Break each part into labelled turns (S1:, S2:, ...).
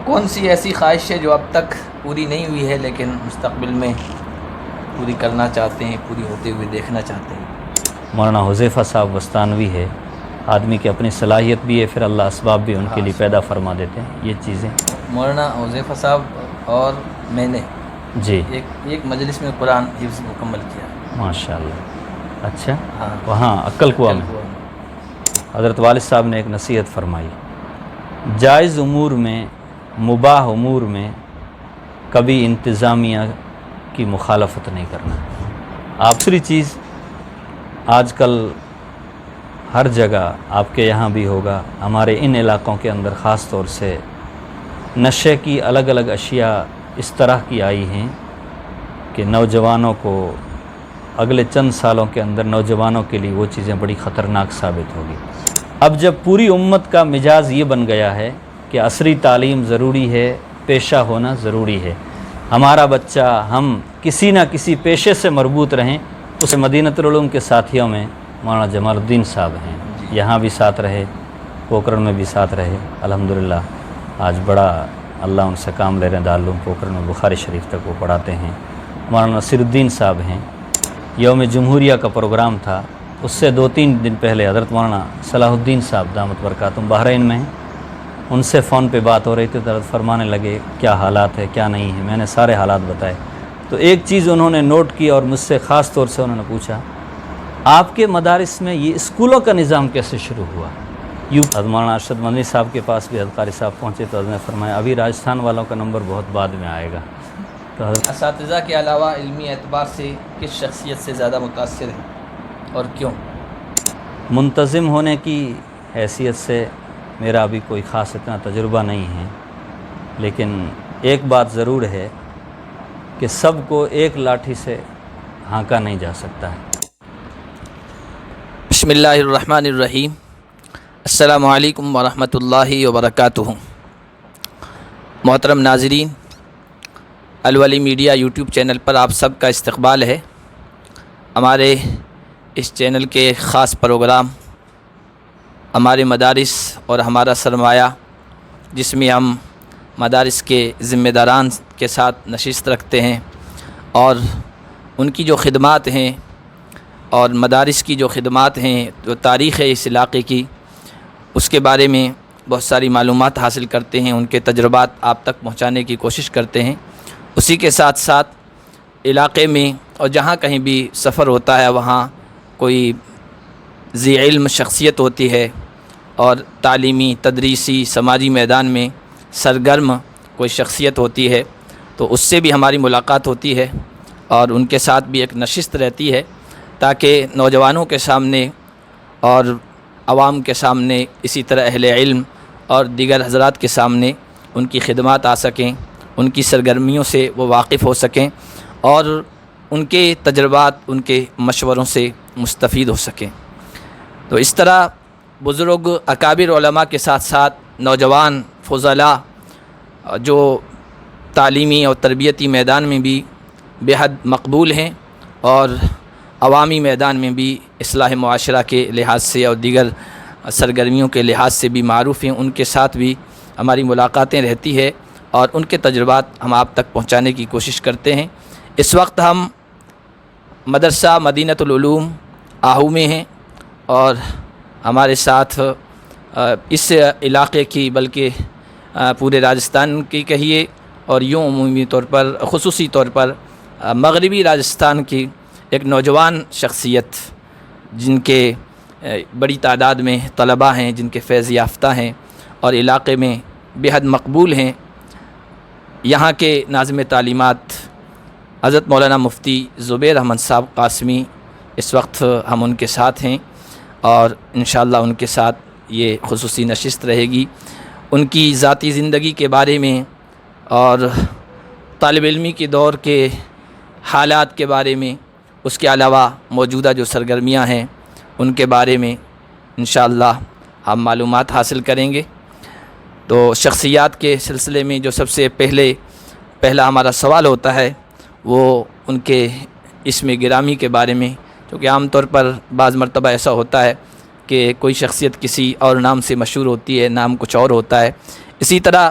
S1: کون سی ایسی خواہش ہے جو اب تک پوری نہیں ہوئی ہے لیکن مستقبل میں پوری کرنا چاہتے ہیں، پوری ہوتے ہوئے دیکھنا چاہتے ہیں؟
S2: مولانا حذیفہ صاحب وستانوی ہے، آدمی کی اپنی صلاحیت بھی ہے، پھر اللہ اسباب بھی ان کے لیے پیدا فرما دیتے ہیں یہ چیزیں۔
S1: مولانا حذیفہ صاحب اور میں نے
S2: جی
S1: ایک مجلس میں قرآن حفظ مکمل کیا۔
S2: ماشاء اللہ، اچھا،
S1: ہاں،
S2: وہاں عقل کنواں میں حضرت والد صاحب نے ایک نصیحت فرمائی، جائز امور میں، مباح امور میں کبھی انتظامیہ کی مخالفت نہیں کرنا۔ دوسری چیز، آج کل ہر جگہ آپ کے یہاں بھی ہوگا، ہمارے ان علاقوں کے اندر خاص طور سے نشے کی الگ الگ اشیاء اس طرح کی آئی ہیں کہ نوجوانوں کو اگلے چند سالوں کے اندر نوجوانوں کے لیے وہ چیزیں بڑی خطرناک ثابت ہوگی۔ اب جب پوری امت کا مزاج یہ بن گیا ہے کہ عصری تعلیم ضروری ہے، پیشہ ہونا ضروری ہے، ہمارا بچہ ہم کسی نہ کسی پیشے سے مربوط رہیں، اس مدینۃ العلوم کے ساتھیوں میں مولانا جمال الدین صاحب ہیں، یہاں بھی ساتھ رہے، پوکرن میں بھی ساتھ رہے، الحمدللہ آج بڑا اللہ ان سے کام لے رہے ہیں، دارالعلوم پوکرن میں بخاری شریف تک وہ پڑھاتے ہیں۔ مولانا نصیر الدین صاحب ہیں، یوم جمہوریہ کا پروگرام تھا، اس سے 2-3 دن پہلے حضرت مولانا صلاح الدین صاحب دامت برکاتہم بحرین میں ہیں، ان سے فون پہ بات ہو رہی تھی، حضرت فرمانے لگے کیا حالات ہے کیا نہیں ہے، میں نے سارے حالات بتائے، تو ایک چیز انہوں نے نوٹ کی اور مجھ سے خاص طور سے انہوں نے پوچھا، آپ کے مدارس میں یہ اسکولوں کا نظام کیسے شروع ہوا؟ حضرت مولانا ارشد مدنی صاحب کے پاس بھی حضرت قاری صاحب پہنچے تو حضرت نے فرمایا ابھی راجستھان والوں کا نمبر بہت بعد میں آئے گا۔ تو حضرت
S1: اساتذہ کے علاوہ علمی اعتبار سے کس شخصیت سے زیادہ متاثر ہیں اور کیوں؟
S2: منتظم ہونے کی حیثیت سے میرا ابھی کوئی خاص اتنا تجربہ نہیں ہے، لیکن ایک بات ضرور ہے کہ سب کو ایک لاٹھی سے ہانکا نہیں جا سکتا ہے۔
S1: بسم اللہ الرحمن الرحیم، السلام علیکم ورحمۃ اللہ وبرکاتہ۔ محترم ناظرین، الولی میڈیا یوٹیوب چینل پر آپ سب کا استقبال ہے۔ ہمارے اس چینل کے خاص پروگرام ہمارے مدارس اور ہمارا سرمایہ، جس میں ہم مدارس کے ذمہ داران کے ساتھ نشست رکھتے ہیں اور ان کی جو خدمات ہیں اور مدارس کی جو خدمات ہیں، جو تاریخ ہے اس علاقے کی، اس کے بارے میں بہت ساری معلومات حاصل کرتے ہیں، ان کے تجربات آپ تک پہنچانے کی کوشش کرتے ہیں۔ اسی کے ساتھ ساتھ علاقے میں اور جہاں کہیں بھی سفر ہوتا ہے وہاں کوئی ذی علم شخصیت ہوتی ہے اور تعلیمی، تدریسی، سماجی میدان میں سرگرم کوئی شخصیت ہوتی ہے تو اس سے بھی ہماری ملاقات ہوتی ہے اور ان کے ساتھ بھی ایک نشست رہتی ہے تاکہ نوجوانوں کے سامنے اور عوام کے سامنے، اسی طرح اہل علم اور دیگر حضرات کے سامنے ان کی خدمات آ سکیں، ان کی سرگرمیوں سے وہ واقف ہو سکیں اور ان کے تجربات، ان کے مشوروں سے مستفید ہو سکیں۔ تو اس طرح بزرگ اکابر علماء کے ساتھ ساتھ نوجوان فضلاء جو تعلیمی اور تربیتی میدان میں بھی بے حد مقبول ہیں اور عوامی میدان میں بھی اصلاح معاشرہ کے لحاظ سے اور دیگر سرگرمیوں کے لحاظ سے بھی معروف ہیں، ان کے ساتھ بھی ہماری ملاقاتیں رہتی ہے اور ان کے تجربات ہم آپ تک پہنچانے کی کوشش کرتے ہیں۔ اس وقت ہم مدرسہ مدینۃ العلوم آہو میں ہیں اور ہمارے ساتھ اس علاقے کی بلکہ پورے راجستھان کی کہیے اور یوں عمومی طور پر، خصوصی طور پر مغربی راجستھان کی ایک نوجوان شخصیت جن کے بڑی تعداد میں طلباء ہیں، جن کے فیض یافتہ ہیں اور علاقے میں بے حد مقبول ہیں، یہاں کے ناظم تعلیمات حضرت مولانا مفتی زبیر احمد صاحب قاسمی، اس وقت ہم ان کے ساتھ ہیں اور انشاءاللہ ان کے ساتھ یہ خصوصی نشست رہے گی۔ ان کی ذاتی زندگی کے بارے میں اور طالب علمی کے دور کے حالات کے بارے میں، اس کے علاوہ موجودہ جو سرگرمیاں ہیں ان کے بارے میں انشاءاللہ ہم معلومات حاصل کریں گے۔ تو شخصیات کے سلسلے میں جو سب سے پہلا ہمارا سوال ہوتا ہے وہ ان کے اسم گرامی کے بارے میں، کیونکہ عام طور پر بعض مرتبہ ایسا ہوتا ہے کہ کوئی شخصیت کسی اور نام سے مشہور ہوتی ہے، نام کچھ اور ہوتا ہے۔ اسی طرح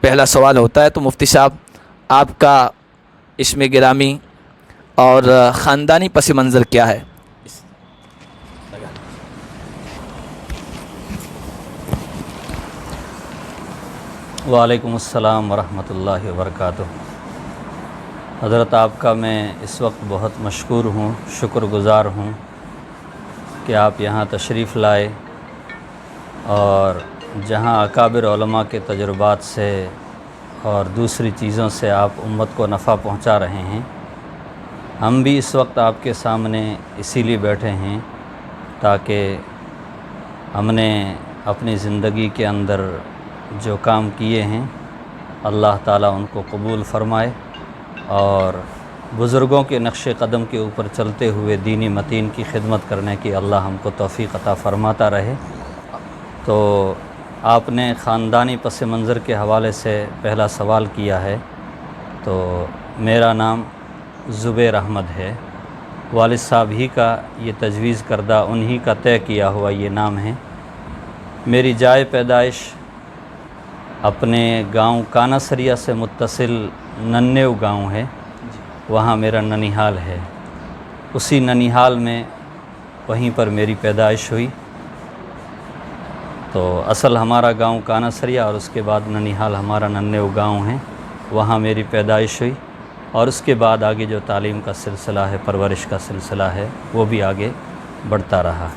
S1: پہلا سوال ہوتا ہے. تو مفتی صاحب آپ کا اسم گرامی اور خاندانی پس منظر کیا ہے؟
S2: وعلیکم السلام ورحمۃ اللہ وبرکاتہ. حضرت آپ کا میں اس وقت بہت مشکور ہوں، شکر گزار ہوں کہ آپ یہاں تشریف لائے اور جہاں اکابر علماء کے تجربات سے اور دوسری چیزوں سے آپ امت کو نفع پہنچا رہے ہیں. ہم بھی اس وقت آپ کے سامنے اسی لیے بیٹھے ہیں تاکہ ہم نے اپنی زندگی کے اندر جو کام کیے ہیں اللہ تعالیٰ ان کو قبول فرمائے اور بزرگوں کے نقش قدم کے اوپر چلتے ہوئے دینی متین کی خدمت کرنے کی اللہ ہم کو توفیق عطا فرماتا رہے. تو آپ نے خاندانی پس منظر کے حوالے سے پہلا سوال کیا ہے. تو میرا نام زبیر احمد ہے. والد صاحب ہی کا یہ تجویز کردہ، انہی کا طے کیا ہوا یہ نام ہے. میری جائے پیدائش اپنے گاؤں کانا سریا سے متصل ننیو گاؤں ہے، وہاں میرا ننیحال ہے. اسی ننیحال میں وہیں پر میری پیدائش ہوئی. تو اصل ہمارا گاؤں کانا سریا اور اس کے بعد ننیحال ہمارا ننیو گاؤں ہے، وہاں میری پیدائش ہوئی. اور اس کے بعد آگے جو تعلیم کا سلسلہ ہے، پرورش کا سلسلہ ہے، وہ بھی آگے بڑھتا رہا.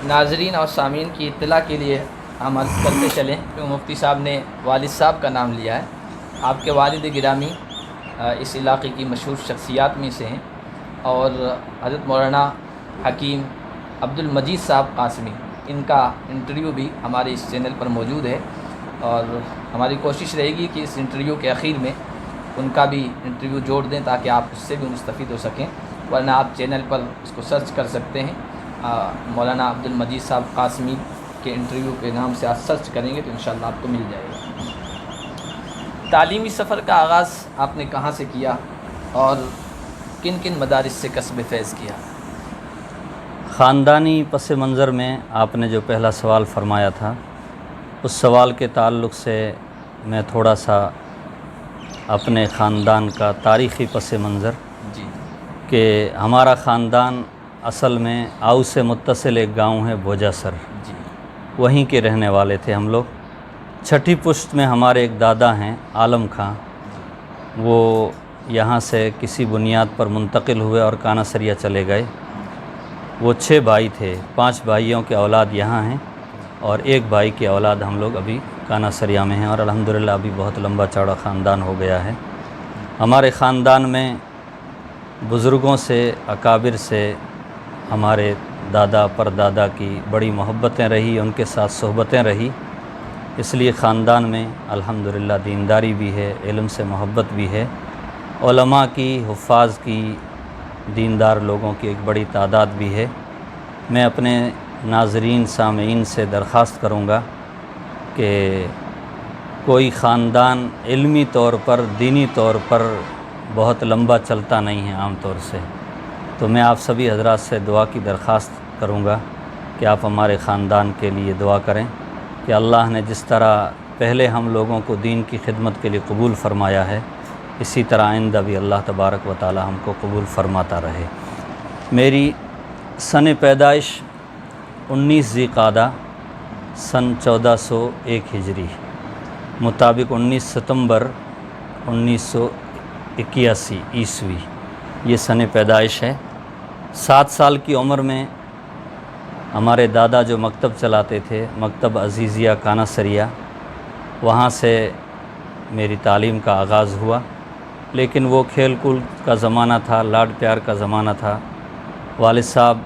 S1: ناظرین اور سامعین کی اطلاع کے لیے ہم عرض کرتے چلیں کہ مفتی صاحب نے والد صاحب کا نام لیا ہے. آپ کے والد گرامی اس علاقے کی مشہور شخصیات میں سے ہیں اور حضرت مولانا حکیم عبد المجید صاحب قاسمی، ان کا انٹرویو بھی ہمارے اس چینل پر موجود ہے اور ہماری کوشش رہے گی کہ اس انٹرویو کے اخیر میں ان کا بھی انٹرویو جوڑ دیں تاکہ آپ اس سے بھی مستفید ہو سکیں. ورنہ آپ چینل پر اس کو سرچ کر سکتے ہیں، مولانا عبد المجید صاحب قاسمی کے انٹرویو کے نام سے آپ سرچ کریں گے تو انشاءاللہ آپ کو مل جائے گا. تعلیمی سفر کا آغاز آپ نے کہاں سے کیا اور کن کن مدارس سے کسب فیض کیا؟
S2: خاندانی پس منظر میں آپ نے جو پہلا سوال فرمایا تھا، اس سوال کے تعلق سے میں تھوڑا سا اپنے خاندان کا تاریخی پس منظر
S1: جی
S2: کہ ہمارا خاندان اصل میں آؤ سے متصل ایک گاؤں ہے بوجا سر،
S1: جی
S2: وہیں کے رہنے والے تھے ہم لوگ. چھٹی پشت میں ہمارے ایک دادا ہیں عالم خان، وہ یہاں سے کسی بنیاد پر منتقل ہوئے اور کانا سریا چلے گئے. وہ 6 بھائی تھے، 5 بھائیوں کے اولاد یہاں ہیں اور ایک بھائی کی اولاد ہم لوگ ابھی کانا سریا میں ہیں اور الحمدللہ ابھی بہت لمبا چوڑا خاندان ہو گیا ہے. ہمارے خاندان میں بزرگوں سے، اکابر سے ہمارے دادا پر دادا کی بڑی محبتیں رہی، ان کے ساتھ صحبتیں رہی. اس لیے خاندان میں الحمدللہ دینداری بھی ہے، علم سے محبت بھی ہے. علماء کی، حفاظ کی، دیندار لوگوں کی ایک بڑی تعداد بھی ہے. میں اپنے ناظرین سامعین سے درخواست کروں گا کہ کوئی خاندان علمی طور پر، دینی طور پر بہت لمبا چلتا نہیں ہے عام طور سے. تو میں آپ سبھی حضرات سے دعا کی درخواست کروں گا کہ آپ ہمارے خاندان کے لیے دعا کریں کہ اللہ نے جس طرح پہلے ہم لوگوں کو دین کی خدمت کے لیے قبول فرمایا ہے، اسی طرح آئندہ بھی اللہ تبارک و تعالی ہم کو قبول فرماتا رہے. میری سن پیدائش 19 ذی قعدہ سن 1401 ہجری مطابق 19 ستمبر 1981 عیسوی یہ سن پیدائش ہے. 7 سال کی عمر میں ہمارے دادا جو مکتب چلاتے تھے، مکتب عزیزیہ کانا سریا، وہاں سے میری تعلیم کا آغاز ہوا. لیکن وہ کھیل کود کا زمانہ تھا، لاڈ پیار کا زمانہ تھا. والد صاحب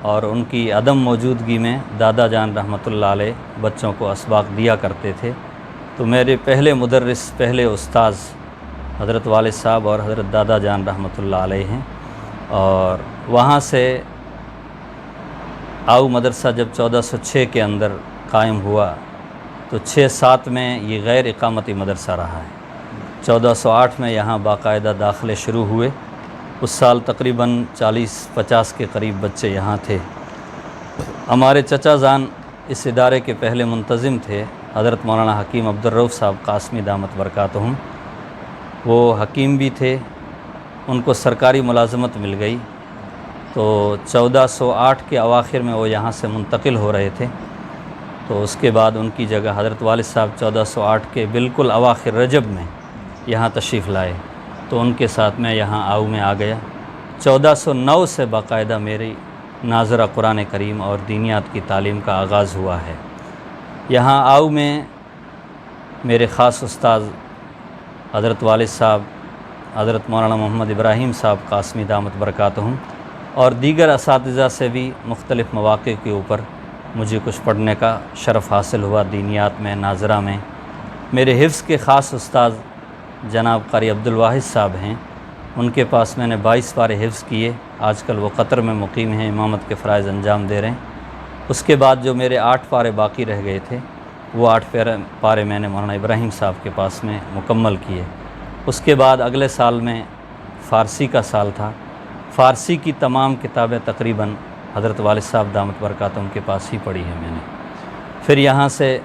S2: اور ان کی عدم موجودگی میں دادا جان رحمۃ اللہ علیہ بچوں کو اسباق دیا کرتے تھے. تو میرے پہلے مدرس، پہلے استاذ حضرت والد صاحب اور حضرت دادا جان رحمۃ اللہ علیہ ہیں. اور وہاں سے آؤ مدرسہ جب 1406 کے اندر قائم ہوا تو 6-7 میں یہ غیر اقامتی مدرسہ رہا ہے. 1408 میں یہاں باقاعدہ داخلے شروع ہوئے. اس سال تقریباً 40-50 کے قریب بچے یہاں تھے. ہمارے چچا جان اس ادارے کے پہلے منتظم تھے حضرت مولانا حکیم عبدالرؤف صاحب قاسمی دامت برکاتہم۔ وہ حکیم بھی تھے، ان کو سرکاری ملازمت مل گئی، تو 1408 کے اواخر میں وہ یہاں سے منتقل ہو رہے تھے، تو اس کے بعد ان کی جگہ حضرت والد صاحب 1408 کے بالکل اواخر رجب میں یہاں تشریف لائے، تو ان کے ساتھ میں یہاں آؤ میں آ گیا۔ 1409 سے باقاعدہ میری ناظرہ قرآن کریم اور دینیات کی تعلیم کا آغاز ہوا ہے۔ یہاں آؤ میں میرے خاص استاذ حضرت والد صاحب حضرت مولانا محمد ابراہیم صاحب قاسمی دامت برکاتہم اور دیگر اساتذہ سے بھی مختلف مواقع کے اوپر مجھے کچھ پڑھنے کا شرف حاصل ہوا دینیات میں، ناظرہ میں۔ میرے حفظ کے خاص استاذ جناب قاری عبدالواحد صاحب ہیں، ان کے پاس میں نے 22 پارے حفظ کیے، آج کل وہ قطر میں مقیم ہیں، امامت کے فرائض انجام دے رہے ہیں۔ اس کے بعد جو میرے 8 پارے باقی رہ گئے تھے، وہ 8 پارے میں نے مولانا ابراہیم صاحب کے پاس میں مکمل کیے۔ اس کے بعد اگلے سال میں فارسی کا سال تھا، فارسی کی تمام کتابیں تقریباً حضرت والد صاحب دامت برکاتہم کے پاس ہی پڑھی ہیں میں نے۔ پھر یہاں سے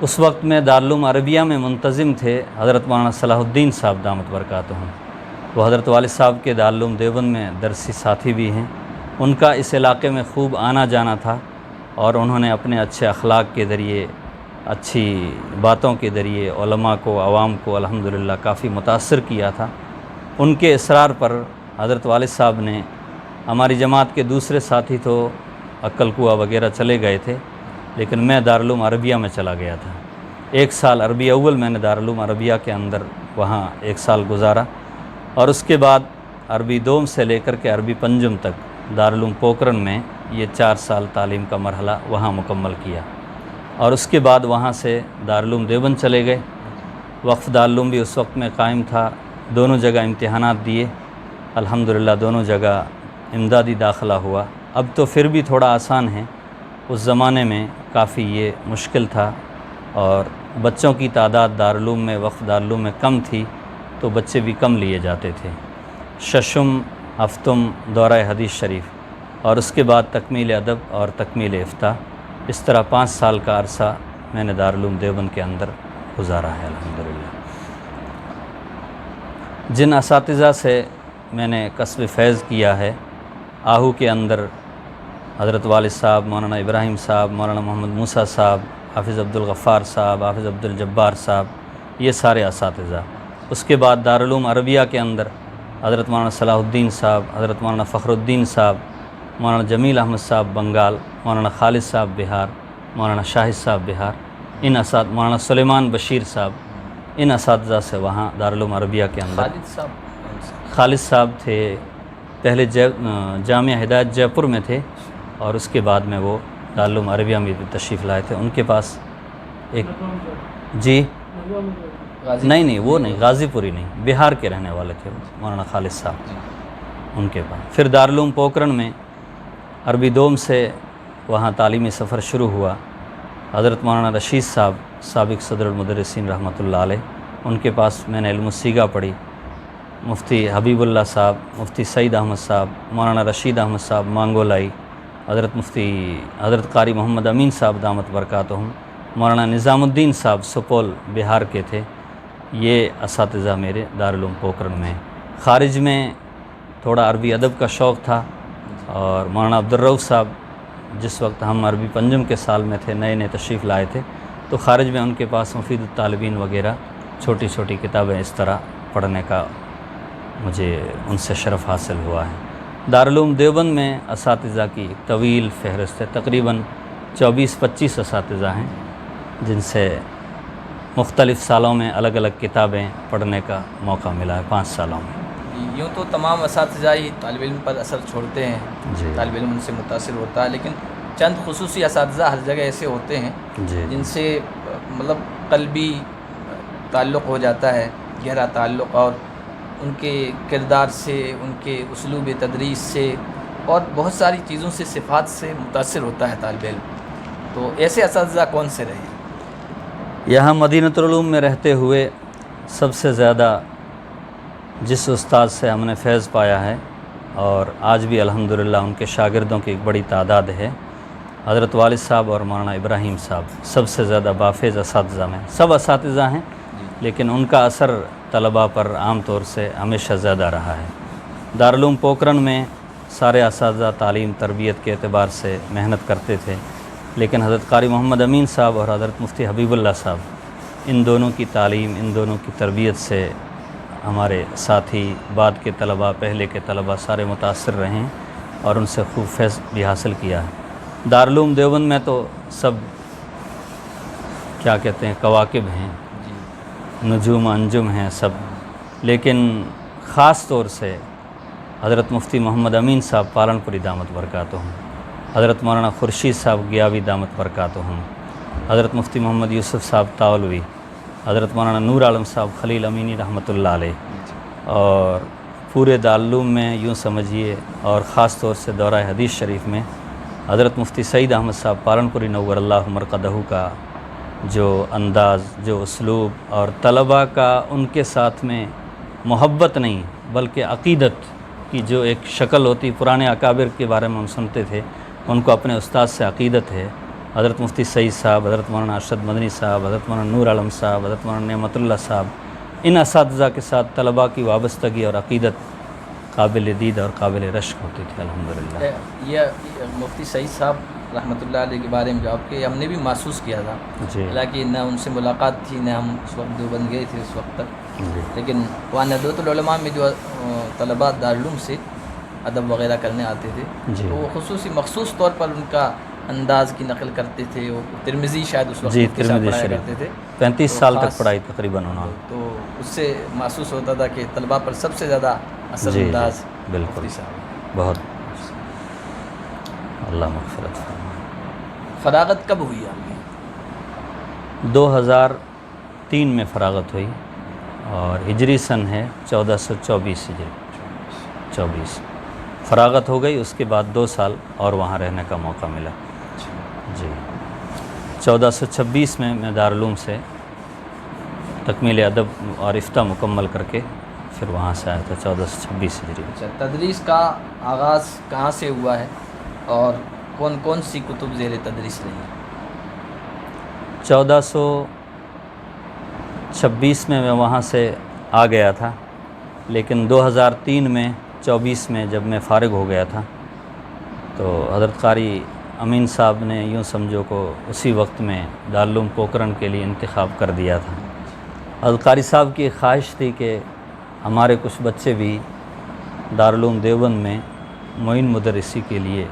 S2: اس وقت میں دارالعلوم عربیہ میں منتظم تھے حضرت مولانا صلاح الدین صاحب دامت برکاتہم، وہ حضرت والد صاحب کے دارالعلوم دیوبند میں درسی ساتھی بھی ہیں۔ ان کا اس علاقے میں خوب آنا جانا تھا، اور انہوں نے اپنے اچھے اخلاق کے ذریعے، اچھی باتوں کے ذریعے علماء کو، عوام کو الحمدللہ کافی متاثر کیا تھا۔ ان کے اصرار پر حضرت والد صاحب نے، ہماری جماعت کے دوسرے ساتھی تو عقل کوہ وغیرہ چلے گئے تھے، لیکن میں دارالعلوم عربیہ میں چلا گیا تھا۔ 1 سال عربی اول میں نے دارالعلوم عربیہ کے اندر وہاں 1 سال گزارا، اور اس کے بعد عربی دوم سے لے کر کے عربی پنجم تک دارالعلوم پوکرن میں یہ 4 سال تعلیم کا مرحلہ وہاں مکمل کیا، اور اس کے بعد وہاں سے دارالعلوم دیوبند چلے گئے۔ وقف دارالعلوم بھی اس وقت میں قائم تھا، دونوں جگہ امتحانات دیے، الحمدللہ دونوں جگہ امدادی داخلہ ہوا۔ اب تو پھر بھی تھوڑا آسان ہے، اس زمانے میں کافی یہ مشکل تھا، اور بچوں کی تعداد دارالعلوم میں، وقف دارالعلوم میں کم تھی، تو بچے بھی کم لیے جاتے تھے۔ ششم، ہفتم، دورہ حدیث شریف، اور اس کے بعد تکمیل ادب اور تکمیل افتاء، اس طرح 5 سال کا عرصہ میں نے دارالعلوم دیوبند کے اندر گزارا ہے الحمدللہ۔ جن اساتذہ سے میں نے کسب فیض کیا ہے، آہو کے اندر حضرت والد صاحب، مولانا ابراہیم صاحب، مولانا محمد موسیٰ صاحب، حافظ عبدالغفار صاحب، حافظ عبدالجبار صاحب، یہ سارے اساتذہ۔ اس کے بعد دارالعلوم عربیہ کے اندر حضرت مولانا صلاح الدین صاحب، حضرت مولانا فخر الدین صاحب، مولانا جمیل احمد صاحب بنگال، مولانا خالد صاحب بہار، مولانا شاہد صاحب بہار، مولانا سلیمان بشیر صاحب، ان اساتذہ سے وہاں دارالعلوم عربیہ کے اندر۔ خالد صاحب تھے پہلے جامعہ ہدایت جے پور میں تھے، اور اس کے بعد میں وہ دارالعلوم عربیہ میں بھی تشریف لائے تھے۔ ان کے پاس ایک جی نہیں وہ نہیں، غازی پوری نہیں، بہار کے رہنے والے تھے مولانا خالد صاحب، ان کے پاس۔ پھر دارالعلوم پوکرن میں عربی دوم سے وہاں تعلیمی سفر شروع ہوا۔ حضرت مولانا رشید صاحب سابق صدر المدرسین رحمۃ اللہ علیہ، ان کے پاس میں نے علم الصیغہ پڑھی۔ مفتی حبیب اللہ صاحب، مفتی سعید احمد صاحب، مولانا رشید احمد صاحب مانگولائی، حضرت قاری محمد امین صاحب دامت برکاتہم، مولانا نظام الدین صاحب سپول بہار کے تھے۔ یہ اساتذہ میرے دارالعلوم پوکرن میں۔ خارج میں تھوڑا عربی ادب کا شوق تھا، اور مولانا عبدالرؤف صاحب جس وقت ہم عربی پنجم کے سال میں تھے، نئے تشریف لائے تھے، تو خارج میں ان کے پاس مفید الطالبین وغیرہ چھوٹی چھوٹی کتابیں اس طرح پڑھنے کا مجھے ان سے شرف حاصل ہوا ہے۔ دارالعلوم دیوبند میں اساتذہ کی ایک طویل فہرست ہے، تقریباً 24-25 اساتذہ ہیں جن سے مختلف سالوں میں الگ الگ کتابیں پڑھنے کا موقع ملا ہے 5 سالوں میں۔
S1: یوں تو تمام اساتذہ ہی طالب علم پر اثر چھوڑتے ہیں،
S2: جی،
S1: طالب علم ان سے متاثر ہوتا ہے، لیکن چند خصوصی اساتذہ ہر جگہ ایسے ہوتے ہیں
S2: جی،
S1: جن سے مطلب قلبی تعلق ہو جاتا ہے، گہرا تعلق، اور ان کے کردار سے، ان کے اسلوب تدریس سے، اور بہت ساری چیزوں سے، صفات سے متاثر ہوتا ہے طالب علم۔ تو ایسے اساتذہ کون سے رہے؟
S2: یہاں مدینۃ العلوم میں رہتے ہوئے سب سے زیادہ جس استاد سے ہم نے فیض پایا ہے، اور آج بھی الحمدللہ ان کے شاگردوں کی ایک بڑی تعداد ہے، حضرت والد صاحب اور مولانا ابراہیم صاحب سب سے زیادہ بافیض اساتذہ میں، سب اساتذہ ہیں لیکن ان کا اثر طلباء پر عام طور سے ہمیشہ زیادہ رہا ہے۔ دارالعلوم پوکرن میں سارے اساتذہ تعلیم تربیت کے اعتبار سے محنت کرتے تھے، لیکن حضرت قاری محمد امین صاحب اور حضرت مفتی حبیب اللہ صاحب، ان دونوں کی تعلیم، ان دونوں کی تربیت سے ہمارے ساتھی، بعد کے طلباء، پہلے کے طلباء سارے متاثر رہے ہیں اور ان سے خوب فیض بھی حاصل کیا ہے۔ دارالعلوم دیوبند میں تو سب کیا کہتے ہیں کواکب ہیں، نجوم انجم ہیں سب، لیکن خاص طور سے حضرت مفتی محمد امین صاحب پالنپوری دامت برکاتہم، حضرت مولانا خورشید صاحب گیاوی دامت برکاتہم، حضرت مفتی محمد یوسف صاحب تاولوی، حضرت مولانا نور عالم صاحب خلیل امینی رحمۃ اللہ علیہ، اور پورے دارالعلوم میں یوں سمجھیے اور خاص طور سے دورہ حدیث شریف میں حضرت مفتی سعید احمد صاحب پالنپوری نور اللہ مرقدہ کا جو انداز، جو اسلوب اور طلباء کا ان کے ساتھ میں محبت نہیں بلکہ عقیدت کی جو ایک شکل ہوتی، پرانے اکابر کے بارے میں ہم سنتے تھے، ان کو اپنے استاد سے عقیدت ہے۔ حضرت مفتی سعید صاحب، حضرت مولانا ارشد مدنی صاحب، حضرت مولانا نور عالم صاحب، حضرت مولانا نعمت اللہ صاحب، ان اساتذہ کے ساتھ طلباء کی وابستگی اور عقیدت قابل دید اور قابل رشک ہوتی تھی الحمدللہ۔
S1: یہ مفتی سعید صاحب رحمۃ اللہ علیہ کے بارے میں جواب کہ ہم نے بھی محسوس کیا تھا، حالانکہ نہ ان سے ملاقات تھی، نہ ہم اس وقت دیوبند گئے تھے اس وقت تک، لیکن وہاں ندوۃ العلماء میں جو طلباء دارالعلوم سے ادب وغیرہ کرنے آتے تھے، تو وہ خصوصی مخصوص طور پر ان کا انداز کی نقل کرتے تھے۔ وہ ترمذی شاید اس وقت
S2: ترمذی
S1: پڑھایا
S2: شریف
S1: کرتے تھے،
S2: 35 سال تک پڑھائی تقریباً انہوں نے،
S1: تو اس سے محسوس ہوتا تھا کہ طلباء پر سب سے زیادہ اثر انداز
S2: بالکل
S1: مفتی صاحب۔
S2: بہت اللہ مغفرت فرمائے۔
S1: فراغت کب ہوئی آپ کی؟
S2: 2003 میں فراغت ہوئی اور ہجری سن ہے 1424 ہجری 24 فراغت ہو گئی۔ اس کے بعد 2 سال اور وہاں رہنے کا موقع ملا۔ جی 1426 میں دارالعلوم سے تکمیل ادب اور افتہ مکمل کر کے پھر وہاں سے آیا تھا 1426 ہجری۔
S1: اچھا، تدریس کا آغاز کہاں سے ہوا ہے اور کون کون سی کتب زیر تدریس رہی؟
S2: 1426 میں وہاں سے آ گیا تھا، لیکن 2003 میں 24 میں جب میں فارغ ہو گیا تھا تو حضرت قاری امین صاحب نے یوں سمجھو کو اسی وقت میں دارالعلوم پوکرن کے لیے انتخاب کر دیا تھا۔ حضرت قاری صاحب کی خواہش تھی کہ ہمارے کچھ بچے بھی دارالعلوم دیوبند میں معین مدرسی کے لیے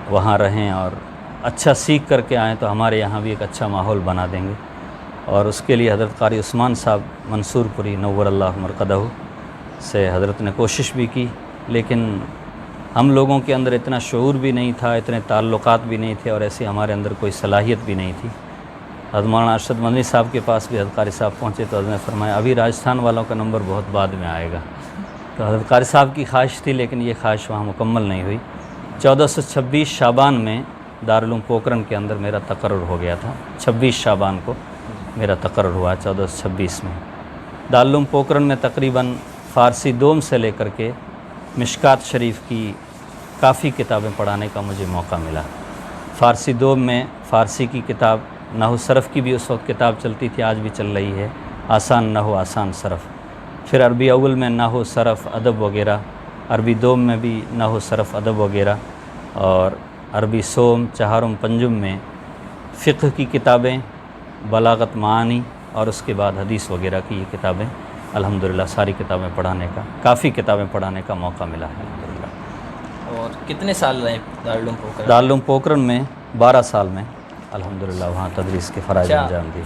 S2: وہاں رہیں اور اچھا سیکھ کر کے آئیں تو ہمارے یہاں بھی ایک اچھا ماحول بنا دیں گے، اور اس کے لیے حضرت قاری عثمان صاحب منصور پوری نور اللہ مرقدہ سے حضرت نے کوشش بھی کی، لیکن ہم لوگوں کے اندر اتنا شعور بھی نہیں تھا، اتنے تعلقات بھی نہیں تھے، اور ایسی ہمارے اندر کوئی صلاحیت بھی نہیں تھی۔ حضرت مولانا ارشد مدنی صاحب کے پاس بھی حضرت قاری صاحب پہنچے تو حضرت نے فرمایا ابھی راجستھان والوں کا نمبر بہت بعد میں آئے گا۔ تو حضرت قاری صاحب کی خواہش تھی لیکن یہ خواہش وہاں مکمل نہیں ہوئی۔ 1426 شعبان میں دارالعلوم پوکرن کے اندر میرا تقرر ہو گیا تھا، 26 شعبان کو میرا تقرر ہوا 1426 میں۔ دارالعلوم پوکرن میں تقریباً فارسی دوم سے لے کر کے مشکات شریف کی کافی کتابیں پڑھانے کا مجھے موقع ملا۔ فارسی دوم میں فارسی کی کتاب، نحو صرف کی بھی اس وقت کتاب چلتی تھی، آج بھی چل رہی ہے، آسان نحو آسان صرف۔ پھر عربی اول میں نحو صرف ادب وغیرہ، عربی دوم میں بھی نحو صرف ادب وغیرہ، اور عربی سوم چہارم پنجم میں فقہ کی کتابیں، بلاغت معانی، اور اس کے بعد حدیث وغیرہ کی یہ کتابیں الحمدللہ ساری کتابیں پڑھانے کا، کافی کتابیں پڑھانے کا موقع ملا ہے الحمدللہ۔
S1: اور کتنے سال رہے دارالعلوم پوکرن؟
S2: دارالعلوم پوکرن میں 12 سال میں الحمدللہ وہاں تدریس کے فرائض انجام دی۔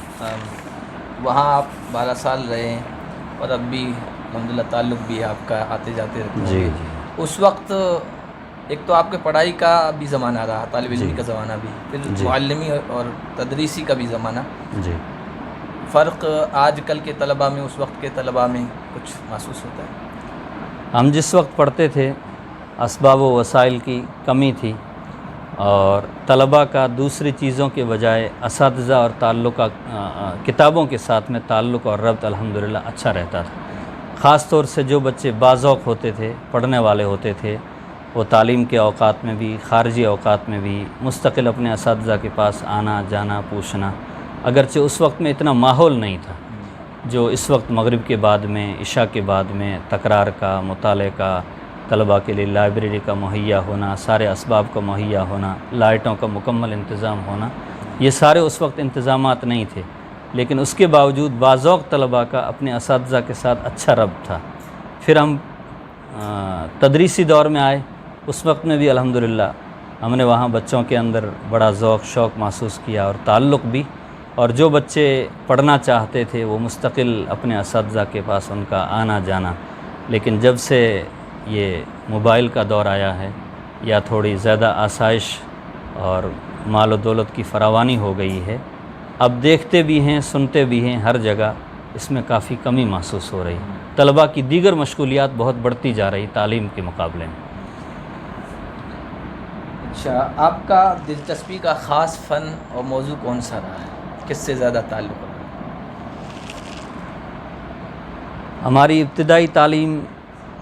S1: وہاں آپ 12 سال رہے ہیں اور اب بھی الحمدللہ تعلق بھی ہے آپ کا، آتے جاتے رہتے ہیں۔
S2: جی جی
S1: اس وقت ایک تو آپ کے پڑھائی کا بھی زمانہ رہا، طالب علمی کا زمانہ بھی، پھر معلمی اور تدریسی کا بھی زمانہ۔
S2: جی
S1: فرق آج کل کے طلباء میں اس وقت کے طلباء میں کچھ محسوس ہوتا ہے؟
S2: ہم جس وقت پڑھتے تھے اسباب و وسائل کی کمی تھی، اور طلباء کا دوسری چیزوں کے بجائے اساتذہ اور کتابوں کے ساتھ میں تعلق اور ربط الحمدللہ اچھا رہتا تھا۔ خاص طور سے جو بچے باذوق ہوتے تھے، پڑھنے والے ہوتے تھے، وہ تعلیم کے اوقات میں بھی، خارجی اوقات میں بھی مستقل اپنے اساتذہ کے پاس آنا جانا پوچھنا، اگرچہ اس وقت میں اتنا ماحول نہیں تھا جو اس وقت مغرب کے بعد میں، عشاء کے بعد میں تکرار کا، مطالعے کا، طلباء کے لیے لائبریری کا مہیا ہونا، سارے اسباب کا مہیا ہونا، لائٹوں کا مکمل انتظام ہونا، یہ سارے اس وقت انتظامات نہیں تھے، لیکن اس کے باوجود باذوق طلباء کا اپنے اساتذہ کے ساتھ اچھا ربط تھا۔ پھر ہم تدریسی دور میں آئے، اس وقت میں بھی الحمدللہ ہم نے وہاں بچوں کے اندر بڑا ذوق شوق محسوس کیا اور تعلق بھی، اور جو بچے پڑھنا چاہتے تھے وہ مستقل اپنے اساتذہ کے پاس ان کا آنا جانا۔ لیکن جب سے یہ موبائل کا دور آیا ہے یا تھوڑی زیادہ آسائش اور مال و دولت کی فراوانی ہو گئی ہے، اب دیکھتے بھی ہیں سنتے بھی ہیں ہر جگہ اس میں کافی کمی محسوس ہو رہی، طلباء کی دیگر مشغولیات بہت بڑھتی جا رہی تعلیم کے مقابلے میں۔
S1: اچھا، آپ کا دلچسپی کا خاص فن اور موضوع کون سا رہا ہے؟ کس سے زیادہ تعلق رہا ہے؟
S2: ہماری ابتدائی تعلیم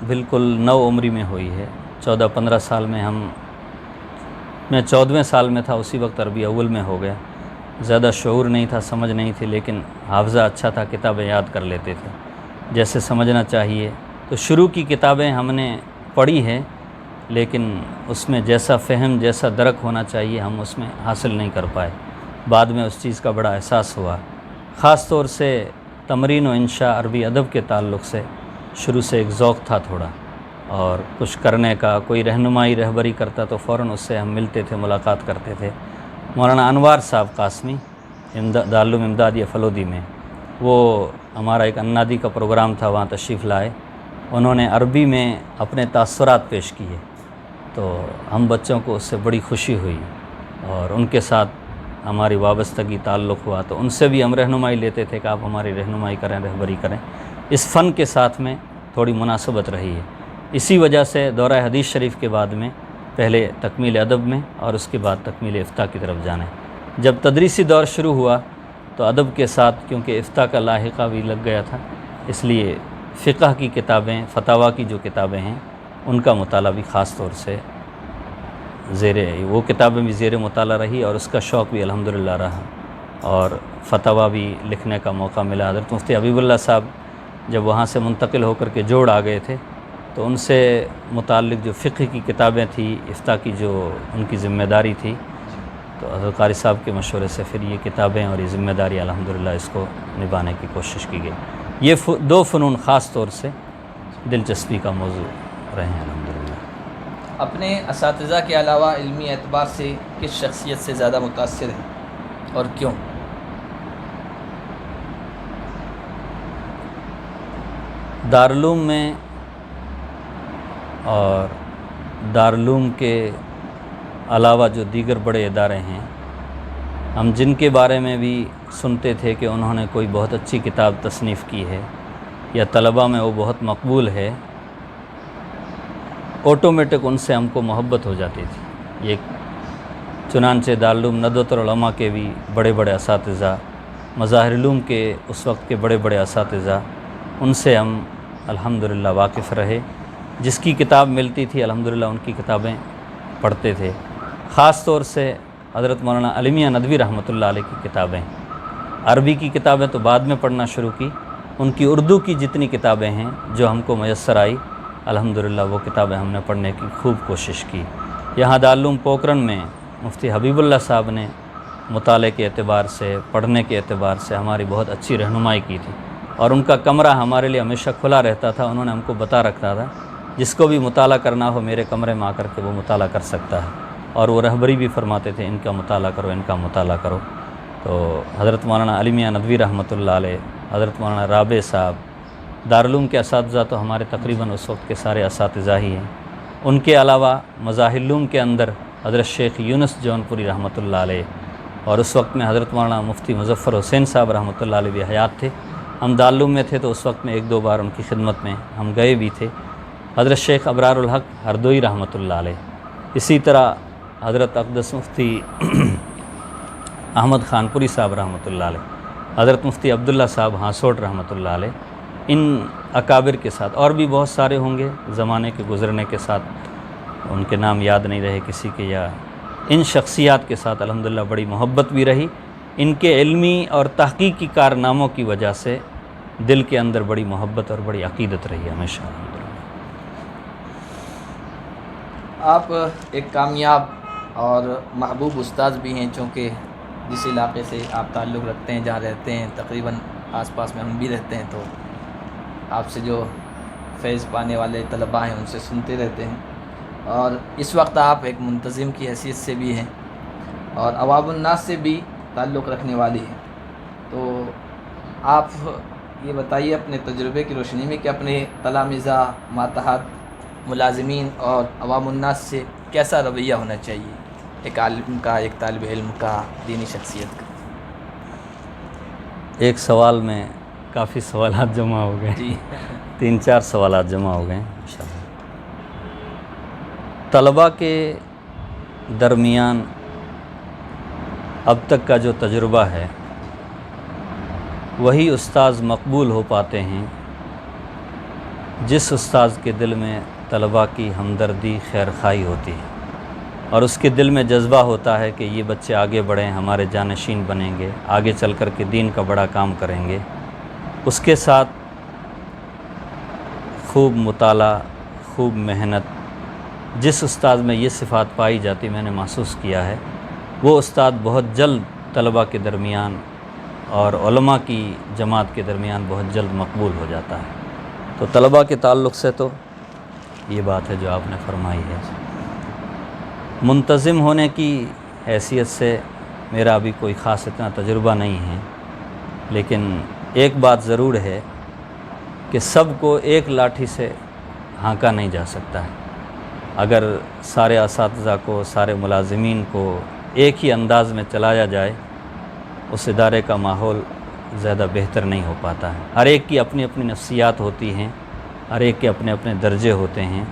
S2: بالکل نو عمری میں ہوئی ہے، 14-15 سال میں میں 14ویں سال میں تھا، اسی وقت عربی اول میں ہو گیا۔ زیادہ شعور نہیں تھا، سمجھ نہیں تھی، لیکن حافظہ اچھا تھا، کتابیں یاد کر لیتے تھے جیسے سمجھنا چاہیے۔ تو شروع کی کتابیں ہم نے پڑھی ہیں، لیکن اس میں جیسا فہم جیسا درک ہونا چاہیے ہم اس میں حاصل نہیں کر پائے۔ بعد میں اس چیز کا بڑا احساس ہوا، خاص طور سے تمرین و انشاء عربی ادب کے تعلق سے شروع سے ایک ذوق تھا تھوڑا، اور کچھ کرنے کا، کوئی رہنمائی رہبری کرتا تو فوراً اس سے ہم ملتے تھے، ملاقات کرتے تھے۔ مولانا انوار صاحب قاسمی دارالعلوم امدادیہ فلودی میں، وہ ہمارا ایک انادی کا پروگرام تھا، وہاں تشریف لائے، انہوں نے عربی میں اپنے تاثرات پیش کیے، تو ہم بچوں کو اس سے بڑی خوشی ہوئی اور ان کے ساتھ ہماری وابستگی تعلق ہوا، تو ان سے بھی ہم رہنمائی لیتے تھے کہ آپ ہماری رہنمائی کریں، رہبری کریں۔ اس فن کے ساتھ میں تھوڑی مناسبت رہی ہے، اسی وجہ سے دورہ حدیث شریف کے بعد میں پہلے تکمیل ادب میں اور اس کے بعد تکمیل افتاء کی طرف جانے۔ جب تدریسی دور شروع ہوا تو ادب کے ساتھ کیونکہ افتاء کا لاحقہ بھی لگ گیا تھا، اس لیے فقہ کی کتابیں، فتاویٰ کی جو کتابیں ہیں ان کا مطالعہ بھی خاص طور سے وہ کتابیں بھی زیر مطالعہ رہی، اور اس کا شوق بھی الحمدللہ رہا، اور فتاویٰ بھی لکھنے کا موقع ملا۔ حضرت مفتی حبیب اللہ صاحب جب وہاں سے منتقل ہو کر کے جوڑ آ گئے تھے تو ان سے متعلق جو فقہ کی کتابیں تھیں، افتاء کی جو ان کی ذمہ داری تھی، تو حضرت قاری صاحب کے مشورے سے پھر یہ کتابیں اور یہ ذمہ داری الحمدللہ اس کو نبھانے کی کوشش کی گئی۔ یہ دو فنون خاص طور سے دلچسپی کا موضوع رہے ہیں الحمدللہ۔
S1: اپنے اساتذہ کے علاوہ علمی اعتبار سے کس شخصیت سے زیادہ متاثر ہیں اور کیوں؟
S2: دارالعلوم میں اور دارالعلوم کے علاوہ جو دیگر بڑے ادارے ہیں، ہم جن کے بارے میں بھی سنتے تھے کہ انہوں نے کوئی بہت اچھی کتاب تصنیف کی ہے یا طلباء میں وہ بہت مقبول ہے، آٹومیٹک ان سے ہم کو محبت ہو جاتی تھی۔ یہ چنانچہ دارالعلوم ندوۃ العلماء کے بھی بڑے بڑے اساتذہ، مظاہر علوم کے اس وقت کے بڑے بڑے اساتذہ، ان سے ہم الحمدللہ واقف رہے، جس کی کتاب ملتی تھی الحمدللہ ان کی کتابیں پڑھتے تھے۔ خاص طور سے حضرت مولانا علی میاں ندوی رحمۃ اللہ علیہ کی کتابیں، عربی کی کتابیں تو بعد میں پڑھنا شروع کی، ان کی اردو کی جتنی کتابیں ہیں جو ہم کو میسر آئی الحمدللہ وہ کتابیں ہم نے پڑھنے کی خوب کوشش کی۔ یہاں دارالعلوم پوکرن میں مفتی حبیب اللہ صاحب نے مطالعے کے اعتبار سے، پڑھنے کے اعتبار سے ہماری بہت اچھی رہنمائی کی تھی، اور ان کا کمرہ ہمارے لیے ہمیشہ کھلا رہتا تھا، انہوں نے ہم کو بتا رکھا تھا جس کو بھی مطالعہ کرنا ہو میرے کمرے میں آ کر کے وہ مطالعہ کر سکتا ہے، اور وہ رہبری بھی فرماتے تھے ان کا مطالعہ کرو، ان کا مطالعہ کرو۔ تو حضرت مولانا علی میاں ندوی رحمۃ اللہ علیہ، حضرت مولانا رابع صاحب، دارالعلوم کے اساتذہ تو ہمارے تقریباً اس وقت کے سارے اساتذہ ہی ہیں۔ ان کے علاوہ مظاہر علوم کے اندر حضرت شیخ یونس جونپوری رحمۃ اللہ علیہ، اور اس وقت میں حضرت مولانا مفتی مظفر حسین صاحب رحمۃ اللہ علیہ بھی حیات تھے۔ ہم دارالعلوم میں تھے تو اس وقت میں 1-2 بار ان کی خدمت میں ہم گئے بھی تھے۔ حضرت شیخ ابرار الحق ہردوئی رحمۃ اللہ علیہ، اسی طرح حضرت اقدس مفتی احمد خانپوری صاحب رحمۃ اللہ علیہ، حضرت مفتی عبداللہ صاحب ہانسوٹ رحمۃ اللہ علیہ، ان اکابر کے ساتھ اور بھی بہت سارے ہوں گے زمانے کے گزرنے کے ساتھ، ان کے نام یاد نہیں رہے کسی کے، یا ان شخصیات کے ساتھ الحمدللہ بڑی محبت بھی رہی، ان کے علمی اور تحقیقی کارناموں کی وجہ سے دل کے اندر بڑی محبت اور بڑی عقیدت رہی ہمیشہ الحمدللہ۔
S1: آپ ایک کامیاب اور محبوب استاذ بھی ہیں، چونکہ جس علاقے سے آپ تعلق رکھتے ہیں، جہاں رہتے ہیں، تقریباً آس پاس میں ہم بھی رہتے ہیں، تو آپ سے جو فیض پانے والے طلباء ہیں ان سے سنتے رہتے ہیں، اور اس وقت آپ ایک منتظم کی حیثیت سے بھی ہیں اور عوام الناس سے بھی تعلق رکھنے والی ہیں، تو آپ یہ بتائیے اپنے تجربے کی روشنی میں کہ اپنے تلامذہ، ماتحت، ملازمین اور عوام الناس سے کیسا رویہ ہونا چاہیے، ایک عالم کا، ایک طالب علم کا، دینی شخصیت کا؟
S2: ایک سوال میں کافی سوالات جمع ہو گئے،
S1: جی
S2: 3-4 سوالات جمع ہو گئے انشاءاللہ۔ طلباء کے درمیان اب تک کا جو تجربہ ہے، وہی استاذ مقبول ہو پاتے ہیں جس استاذ کے دل میں طلباء کی ہمدردی، خیرخواہی ہوتی ہے، اور اس کے دل میں جذبہ ہوتا ہے کہ یہ بچے آگے بڑھیں، ہمارے جانشین بنیں گے، آگے چل کر کے دین کا بڑا کام کریں گے۔ اس کے ساتھ خوب مطالعہ، خوب محنت، جس استاد میں یہ صفات پائی جاتی میں نے محسوس کیا ہے، وہ استاد بہت جلد طلباء کے درمیان اور علماء کی جماعت کے درمیان بہت جلد مقبول ہو جاتا ہے۔ تو طلباء کے تعلق سے تو یہ بات ہے جو آپ نے فرمائی ہے۔ منتظم ہونے کی حیثیت سے میرا ابھی کوئی خاص اتنا تجربہ نہیں ہے، لیکن ایک بات ضرور ہے کہ سب کو ایک لاٹھی سے ہانکا نہیں جا سکتا ہے۔ اگر سارے اساتذہ کو، سارے ملازمین کو ایک ہی انداز میں چلایا جائے، اس ادارے کا ماحول زیادہ بہتر نہیں ہو پاتا ہے۔ ہر ایک کی اپنی اپنی نفسیات ہوتی ہیں، ہر ایک کے اپنے اپنے درجے ہوتے ہیں۔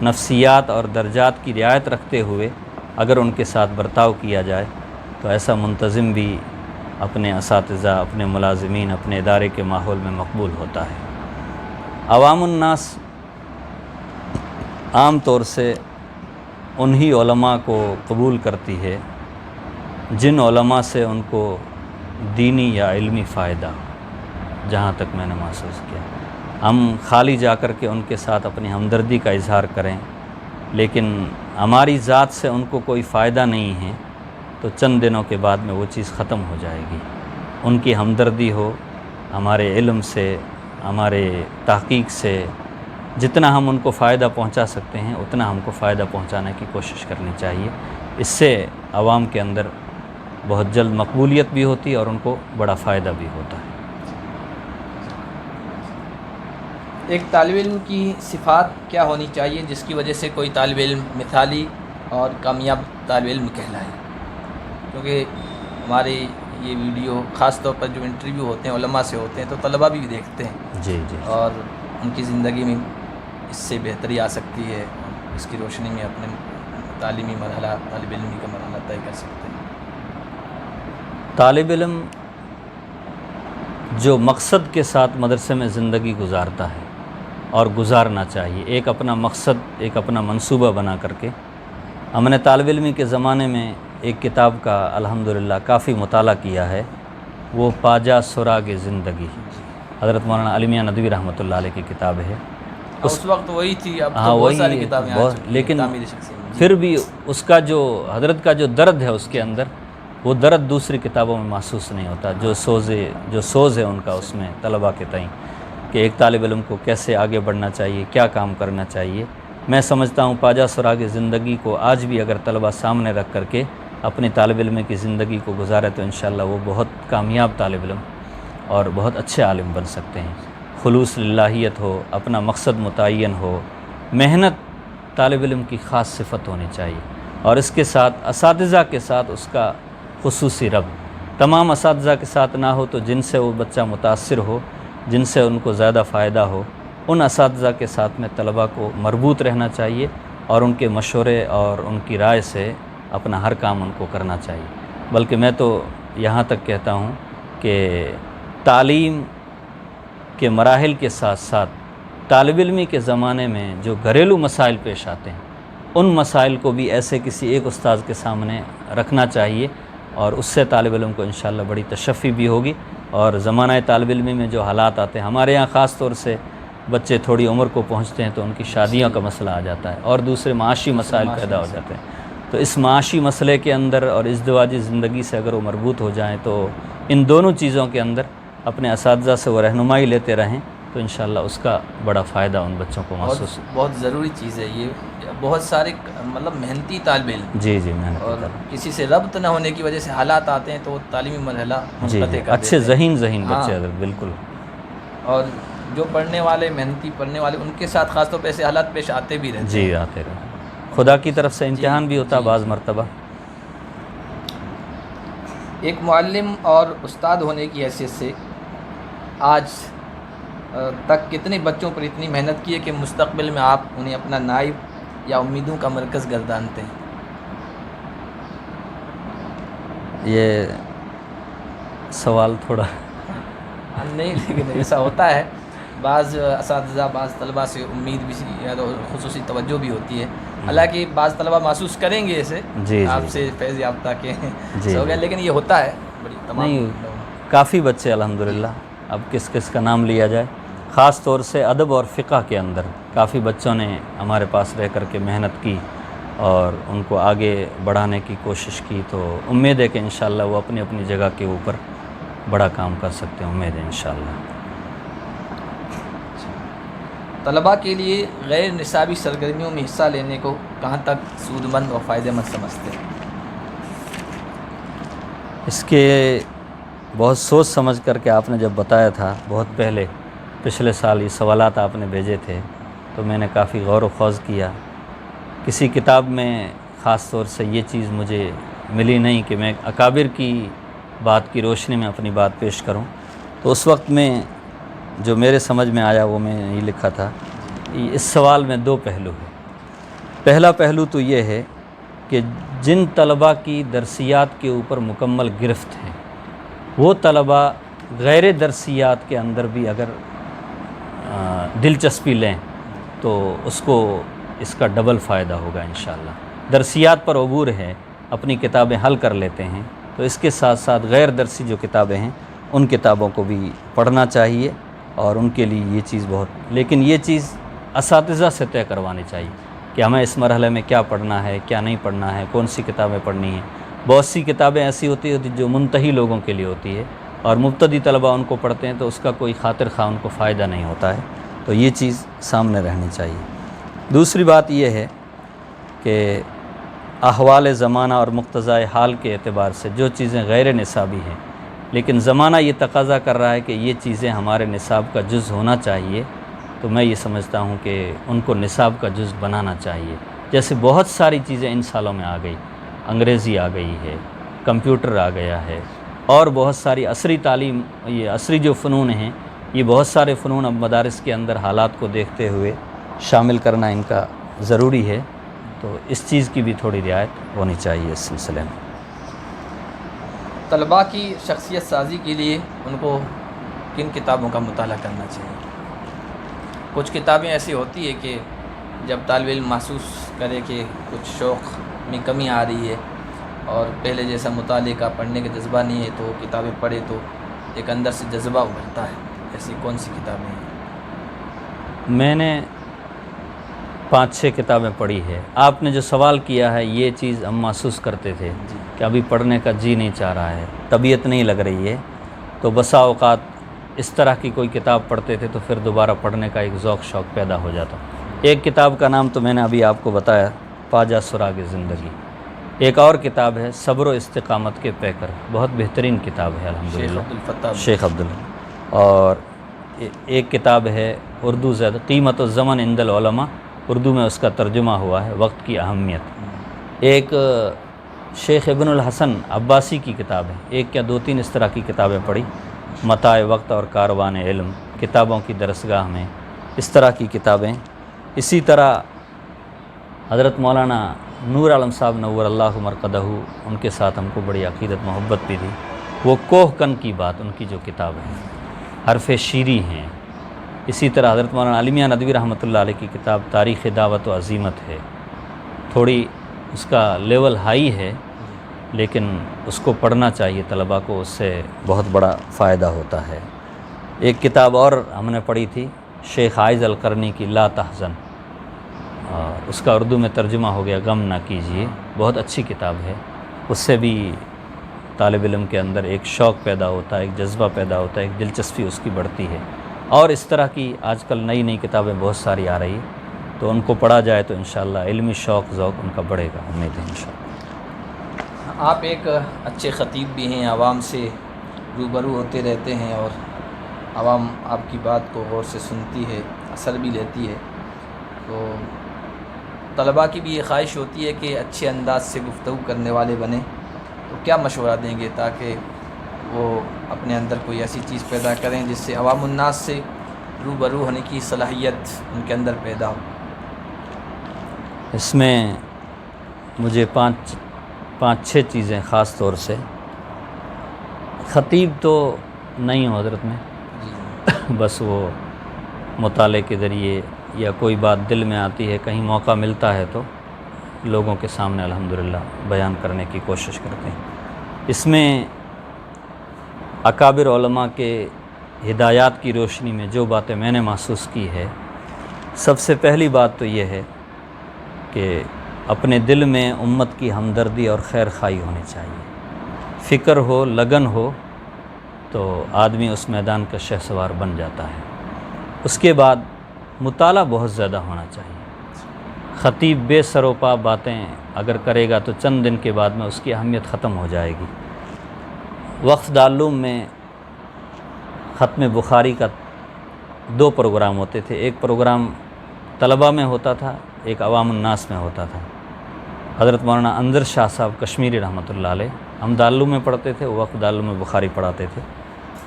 S2: نفسیات اور درجات کی رعایت رکھتے ہوئے اگر ان کے ساتھ برتاؤ کیا جائے تو ایسا منتظم بھی اپنے اساتذہ، اپنے ملازمین، اپنے ادارے کے ماحول میں مقبول ہوتا ہے۔ عوام الناس عام طور سے انہی علماء کو قبول کرتی ہے جن علماء سے ان کو دینی یا علمی فائدہ، جہاں تک میں نے محسوس کیا۔ ہم خالی جا کر کے ان کے ساتھ اپنی ہمدردی کا اظہار کریں، لیکن ہماری ذات سے ان کو کوئی فائدہ نہیں ہے، تو چند دنوں کے بعد میں وہ چیز ختم ہو جائے گی۔ ان کی ہمدردی ہو، ہمارے علم سے، ہمارے تحقیق سے جتنا ہم ان کو فائدہ پہنچا سکتے ہیں اتنا ہم کو فائدہ پہنچانے کی کوشش کرنی چاہیے۔ اس سے عوام کے اندر بہت جلد مقبولیت بھی ہوتی ہے اور ان کو بڑا فائدہ بھی ہوتا ہے۔
S1: ایک طالب علم کی صفات کیا ہونی چاہیے جس کی وجہ سے کوئی طالب علم مثالی اور کامیاب طالب علم کہلائے؟ کیونکہ ہمارے یہ ویڈیو خاص طور پر جو انٹرویو ہوتے ہیں علماء سے ہوتے ہیں تو طلباء بھی دیکھتے ہیں،
S2: جی جی،
S1: اور ان کی زندگی میں اس سے بہتری آ سکتی ہے، اس کی روشنی میں اپنے تعلیمی مرحلہ، طالب علمی کا مرحلہ طے کر سکتے ہیں۔
S2: طالب علم جو مقصد کے ساتھ مدرسے میں زندگی گزارتا ہے اور گزارنا چاہیے، ایک اپنا مقصد، ایک اپنا منصوبہ بنا کر کے۔ ہم نے طالب علمی کے زمانے میں ایک کتاب کا الحمدللہ کافی مطالعہ کیا ہے، وہ پاجا سراغ زندگی، حضرت مولانا علی میاں ندوی رحمۃ اللہ علیہ کی کتاب ہے۔
S1: اس وقت وہی تھی، اب
S2: ہاں
S1: تو بہت
S2: وہی،
S1: ساری کتابیں آ چکی ہیں
S2: لیکن
S1: تعمیر شخصیت۔
S2: پھر بھی اس کا جو حضرت کا جو درد ہے اس کے اندر، وہ درد دوسری کتابوں میں محسوس نہیں ہوتا، جو سوز ہے ان کا اس میں طلباء کے تئیں، کہ ایک طالب علم کو کیسے آگے بڑھنا چاہیے، کیا کام کرنا چاہیے۔ میں سمجھتا ہوں پاجا سراغ زندگی کو آج بھی اگر طلباء سامنے رکھ کر کے اپنی طالب علم کی زندگی کو گزارے تو انشاءاللہ وہ بہت کامیاب طالب علم اور بہت اچھے عالم بن سکتے ہیں۔ خلوص للہیت ہو، اپنا مقصد متعین ہو، محنت طالب علم کی خاص صفت ہونی چاہیے، اور اس کے ساتھ اساتذہ کے ساتھ اس کا خصوصی ربط۔ تمام اساتذہ کے ساتھ نہ ہو تو جن سے وہ بچہ متاثر ہو، جن سے ان کو زیادہ فائدہ ہو، ان اساتذہ کے ساتھ میں طلباء کو مربوط رہنا چاہیے اور ان کے مشورے اور ان کی رائے سے اپنا ہر کام ان کو کرنا چاہیے۔ بلکہ میں تو یہاں تک کہتا ہوں کہ تعلیم کے مراحل کے ساتھ ساتھ طالب علمی کے زمانے میں جو گھریلو مسائل پیش آتے ہیں ان مسائل کو بھی ایسے کسی ایک استاذ کے سامنے رکھنا چاہیے، اور اس سے طالب علم کو انشاءاللہ بڑی تشفی بھی ہوگی۔ اور زمانہ طالب علمی میں جو حالات آتے ہیں، ہمارے یہاں خاص طور سے بچے تھوڑی عمر کو پہنچتے ہیں تو ان کی شادیوں کا مسئلہ آ جاتا ہے، اور دوسرے معاشی مسائل پیدا ہو جاتے ہیں۔ تو اس معاشی مسئلے کے اندر اور ازدواجی زندگی سے اگر وہ مربوط ہو جائیں تو ان دونوں چیزوں کے اندر اپنے اساتذہ سے وہ رہنمائی لیتے رہیں تو انشاءاللہ اس کا بڑا فائدہ ان بچوں کو محسوس
S1: بہت ضروری چیز ہے یہ۔ بہت سارے مطلب محنتی طالب علم
S2: جی محنت
S1: اور کسی سے ربط نہ ہونے کی وجہ سے حالات آتے ہیں تو وہ تعلیمی مرحلہ منقطع کر
S2: اچھے
S1: دیتے ہیں۔
S2: ذہین بچے حضرت بالکل۔
S1: اور جو پڑھنے والے محنتی پڑھنے والے ان کے ساتھ خاص طور پہ ایسے حالات پیش آتے بھی رہتے ہیں۔
S2: جی آتے رہے، خدا کی طرف سے امتحان بھی ہوتا ہے بعض مرتبہ۔
S1: ایک معلم اور استاد ہونے کی حیثیت سے آج تک کتنے بچوں پر اتنی محنت کی ہے کہ مستقبل میں آپ انہیں اپنا نائب یا امیدوں کا مرکز گردانتے ہیں؟ یہ
S2: سوال تھوڑا
S1: نہیں، لیکن ایسا ہوتا ہے، بعض اساتذہ بعض طلبہ سے امید بھی یا خصوصی توجہ بھی ہوتی ہے، حالانکہ بعض طلبہ محسوس کریں گے اسے آپ سے فیض یافتہ کے ہو گیا، لیکن یہ ہوتا ہے بڑی تمام
S2: نہیں، کافی بچے الحمدللہ، اب کس کس کا نام لیا جائے، خاص طور سے ادب اور فقہ کے اندر کافی بچوں نے ہمارے پاس رہ کر کے محنت کی اور ان کو آگے بڑھانے کی کوشش کی، تو امید ہے کہ انشاءاللہ وہ اپنی اپنی جگہ کے اوپر بڑا کام کر سکتے ہیں، امید ہے انشاءاللہ۔
S1: طلباء کے لیے غیر نصابی سرگرمیوں میں حصہ لینے کو کہاں تک سود مند اور فائدہ مند سمجھتے ہیں؟
S2: اس کے بہت سوچ سمجھ کر کے آپ نے جب بتایا تھا بہت پہلے، پچھلے سال یہ سوالات آپ نے بھیجے تھے تو میں نے کافی غور و خوض کیا۔ کسی کتاب میں خاص طور سے یہ چیز مجھے ملی نہیں کہ میں اکابر کی بات کی روشنی میں اپنی بات پیش کروں، تو اس وقت میں جو میرے سمجھ میں آیا وہ میں نے یہ لکھا تھا۔ اس سوال میں دو پہلو ہیں۔ پہلا پہلو تو یہ ہے کہ جن طلباء کی درسیات کے اوپر مکمل گرفت ہے وہ طلباء غیر درسیات کے اندر بھی اگر دلچسپی لیں تو اس کو اس کا ڈبل فائدہ ہوگا انشاءاللہ۔ درسیات پر عبور ہے، اپنی کتابیں حل کر لیتے ہیں، تو اس کے ساتھ ساتھ غیر درسی جو کتابیں ہیں ان کتابوں کو بھی پڑھنا چاہیے، اور ان کے لیے یہ چیز بہت، لیکن یہ چیز اساتذہ سے طے کروانی چاہیے کہ ہمیں اس مرحلے میں کیا پڑھنا ہے، کیا نہیں پڑھنا ہے، کون سی کتابیں پڑھنی ہیں۔ بہت سی کتابیں ایسی ہوتی ہیں جو منتہی لوگوں کے لیے ہوتی ہے، اور مبتدی طلباء ان کو پڑھتے ہیں تو اس کا کوئی خاطر خواہ ان کو فائدہ نہیں ہوتا ہے، تو یہ چیز سامنے رہنی چاہیے۔ دوسری بات یہ ہے کہ احوال زمانہ اور مقتضائے حال کے اعتبار سے جو چیزیں غیر نصابی ہیں لیکن زمانہ یہ تقاضا کر رہا ہے کہ یہ چیزیں ہمارے نصاب کا جز ہونا چاہیے، تو میں یہ سمجھتا ہوں کہ ان کو نصاب کا جز بنانا چاہیے۔ جیسے بہت ساری چیزیں ان سالوں میں آ گئی، انگریزی آ گئی ہے، کمپیوٹر آ گیا ہے، اور بہت ساری عصری تعلیم، یہ عصری جو فنون ہیں، یہ بہت سارے فنون اب مدارس کے اندر حالات کو دیکھتے ہوئے شامل کرنا ان کا ضروری ہے، تو اس چیز کی بھی تھوڑی رعایت ہونی چاہیے اس سلسلے میں۔
S1: طلباء کی شخصیت سازی کے لیے ان کو کن کتابوں کا مطالعہ کرنا چاہیے؟ کچھ کتابیں ایسی ہوتی ہے کہ جب طالب علم محسوس کرے کہ کچھ شوق میں کمی آ رہی ہے اور پہلے جیسا مطالعے کا پڑھنے کا جذبہ نہیں ہے تو کتابیں پڑھے تو ایک اندر سے جذبہ ابھرتا ہے، ایسی کون سی کتابیں ہیں؟
S2: میں نے 5-6 کتابیں پڑھی ہے۔ آپ نے جو سوال کیا ہے یہ چیز ہم محسوس کرتے تھے کہ ابھی پڑھنے کا جی نہیں چاہ رہا ہے، طبیعت نہیں لگ رہی ہے، تو بسا اوقات اس طرح کی کوئی کتاب پڑھتے تھے تو پھر دوبارہ پڑھنے کا ایک ذوق شوق پیدا ہو جاتا۔ ایک کتاب کا نام تو میں نے ابھی آپ کو بتایا، پاجا سراغ زندگی۔ ایک اور کتاب ہے صبر و استقامت کے پیکر، بہت بہترین کتاب ہے الحمدللہ، شیخ عبداللہ۔ اور ایک کتاب ہے اردو زد قیمت الزمن عند العلماء، اردو میں اس کا ترجمہ ہوا ہے وقت کی اہمیت۔ ایک شیخ ابن الحسن عباسی کی کتاب ہے، ایک یا 2-3 اس طرح کی کتابیں پڑھی، متاع وقت اور کاروان علم، کتابوں کی درسگاہ میں، اس طرح کی کتابیں۔ اسی طرح حضرت مولانا نور عالم صاحب نور اللہ مرقدہ، ان کے ساتھ ہم کو بڑی عقیدت محبت بھی تھی، وہ کوہ کن کی بات ان کی جو کتاب ہے، حرف شیری ہیں۔ اسی طرح حضرت مولانا علی میاں ندوی رحمۃ اللہ علیہ کی کتاب تاریخ دعوت و عزیمت ہے، تھوڑی اس کا لیول ہائی ہے، لیکن اس کو پڑھنا چاہیے طلباء کو، اس سے بہت بڑا فائدہ ہوتا ہے۔ ایک کتاب اور ہم نے پڑھی تھی شیخ عائض القرنی کی لا تحزن، اس کا اردو میں ترجمہ ہو گیا غم نہ کیجیے، بہت اچھی کتاب ہے۔ اس سے بھی طالب علم کے اندر ایک شوق پیدا ہوتا ہے، ایک جذبہ پیدا ہوتا ہے، ایک دلچسپی اس کی بڑھتی ہے۔ اور اس طرح کی آج کل نئی نئی کتابیں بہت ساری آ رہی ہیں، تو ان کو پڑھا جائے تو انشاءاللہ علمی شوق ذوق ان کا بڑھے گا، امید ہے انشاءاللہ۔
S1: آپ ایک اچھے خطیب بھی ہیں، عوام سے روبرو ہوتے رہتے ہیں اور عوام آپ کی بات کو غور سے سنتی ہے، اثر بھی لیتی ہے، تو طلباء کی بھی یہ خواہش ہوتی ہے کہ اچھے انداز سے گفتگو کرنے والے بنیں، تو کیا مشورہ دیں گے تاکہ وہ اپنے اندر کوئی ایسی چیز پیدا کریں جس سے عوام الناس سے روبرو ہونے کی صلاحیت ان کے اندر پیدا ہو؟
S2: اس میں مجھے پانچ چھ چیزیں خاص طور سے، خطیب تو نہیں ہوں حضرت میں، بس وہ مطالعے کے ذریعے یا کوئی بات دل میں آتی ہے، کہیں موقع ملتا ہے تو لوگوں کے سامنے الحمدللہ بیان کرنے کی کوشش کرتے ہیں۔ اس میں اکابر علماء کے ہدایات کی روشنی میں جو باتیں میں نے محسوس کی ہے، سب سے پہلی بات تو یہ ہے کہ اپنے دل میں امت کی ہمدردی اور خیر خواہی ہونی چاہیے، فکر ہو، لگن ہو، تو آدمی اس میدان کا شہسوار بن جاتا ہے۔ اس کے بعد مطالعہ بہت زیادہ ہونا چاہیے۔ خطیب بے سر و پا باتیں اگر کرے گا تو چند دن کے بعد میں اس کی اہمیت ختم ہو جائے گی۔ وقف دارالعلوم میں ختم بخاری کا 2 پروگرام ہوتے تھے، ایک پروگرام طلباء میں ہوتا تھا، ایک عوام الناس میں ہوتا تھا۔ حضرت مولانا انظر شاہ صاحب کشمیری رحمۃ اللہ علیہ، ہم دارالعلوم میں پڑھتے تھے، وہ وقف دارالعلوم میں بخاری پڑھاتے تھے۔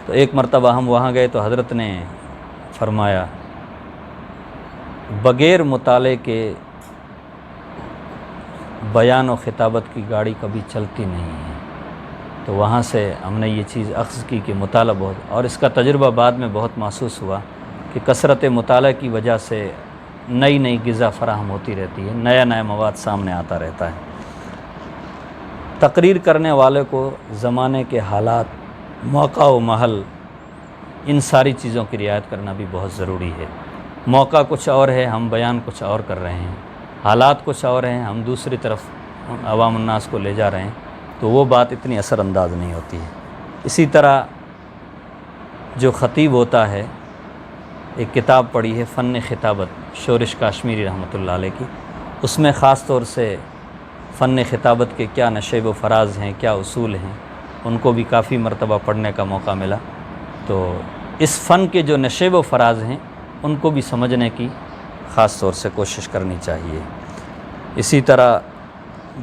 S2: تو ایک مرتبہ ہم وہاں گئے تو حضرت نے فرمایا بغیر مطالعے کے بیان و خطابت کی گاڑی کبھی چلتی نہیں ہے۔ تو وہاں سے ہم نے یہ چیز اخذ کی کہ مطالعہ بہت، اور اس کا تجربہ بعد میں بہت محسوس ہوا کہ کثرت مطالعہ کی وجہ سے نئی نئی غذا فراہم ہوتی رہتی ہے، نیا نیا مواد سامنے آتا رہتا ہے۔ تقریر کرنے والے کو زمانے کے حالات، موقع و محل، ان ساری چیزوں کی رعایت کرنا بھی بہت ضروری ہے۔ موقع کچھ اور ہے، ہم بیان کچھ اور کر رہے ہیں، حالات کچھ اور ہیں، ہم دوسری طرف عوام الناس کو لے جا رہے ہیں، تو وہ بات اتنی اثر انداز نہیں ہوتی ہے۔ اسی طرح جو خطیب ہوتا ہے، ایک کتاب پڑھی ہے فن خطابت شورش کاشمیری رحمۃ اللہ علیہ کی، اس میں خاص طور سے فن خطابت کے کیا نشیب و فراز ہیں، کیا اصول ہیں، ان کو بھی کافی مرتبہ پڑھنے کا موقع ملا۔ تو اس فن کے جو نشیب و فراز ہیں ان کو بھی سمجھنے کی خاص طور سے کوشش کرنی چاہیے۔ اسی طرح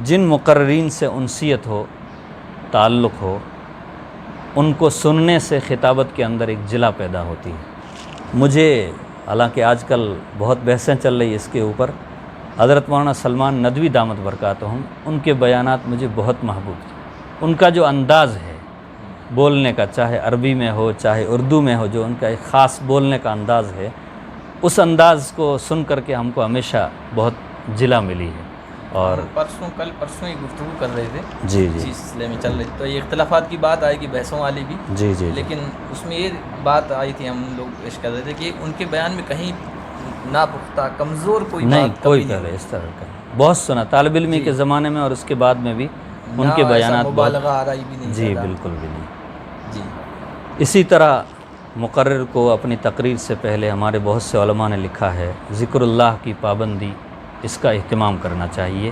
S2: جن مقررین سے انسیت ہو، تعلق ہو، ان کو سننے سے خطابت کے اندر ایک جلا پیدا ہوتی ہے۔ مجھے، حالانکہ آج کل بہت بحثیں چل رہی ہے اس کے اوپر، حضرت مولانا سلمان ندوی دامت برکاتہم، ان کے بیانات مجھے بہت محبوب تھے۔ ان کا جو انداز ہے بولنے کا، چاہے عربی میں ہو چاہے اردو میں ہو، جو ان کا ایک خاص بولنے کا انداز ہے، اس انداز کو سن کر کے ہم کو ہمیشہ بہت جلا ملی ہے۔ اور
S1: کل پرسوں ہی گفتگو کر رہے تھے،
S2: جی
S1: اسی سلسلے میں چل رہی، تو یہ اختلافات کی بات آئے گی، بحثوں والی بھی،
S2: جی
S1: لیکن اس میں یہ بات آئی تھی، ہم لوگ پیش کر رہے تھے کہ ان کے بیان میں کہیں ناپختہ، کمزور کوئی
S2: نہیں،
S1: بات
S2: کوئی
S1: کبھی
S2: پہلے اس طرح کا بہت سنا طالب علمی کے زمانے میں اور اس کے بعد میں بھی ان کے بیانات بہت،
S1: مبالغہ آرائی بھی نہیں
S2: جی
S1: زیادہ۔
S2: بالکل بھی نہیں۔
S1: جی
S2: اسی طرح مقرر کو اپنی تقریر سے پہلے ہمارے بہت سے علماء نے لکھا ہے ذکر اللہ کی پابندی، اس کا اہتمام کرنا چاہیے۔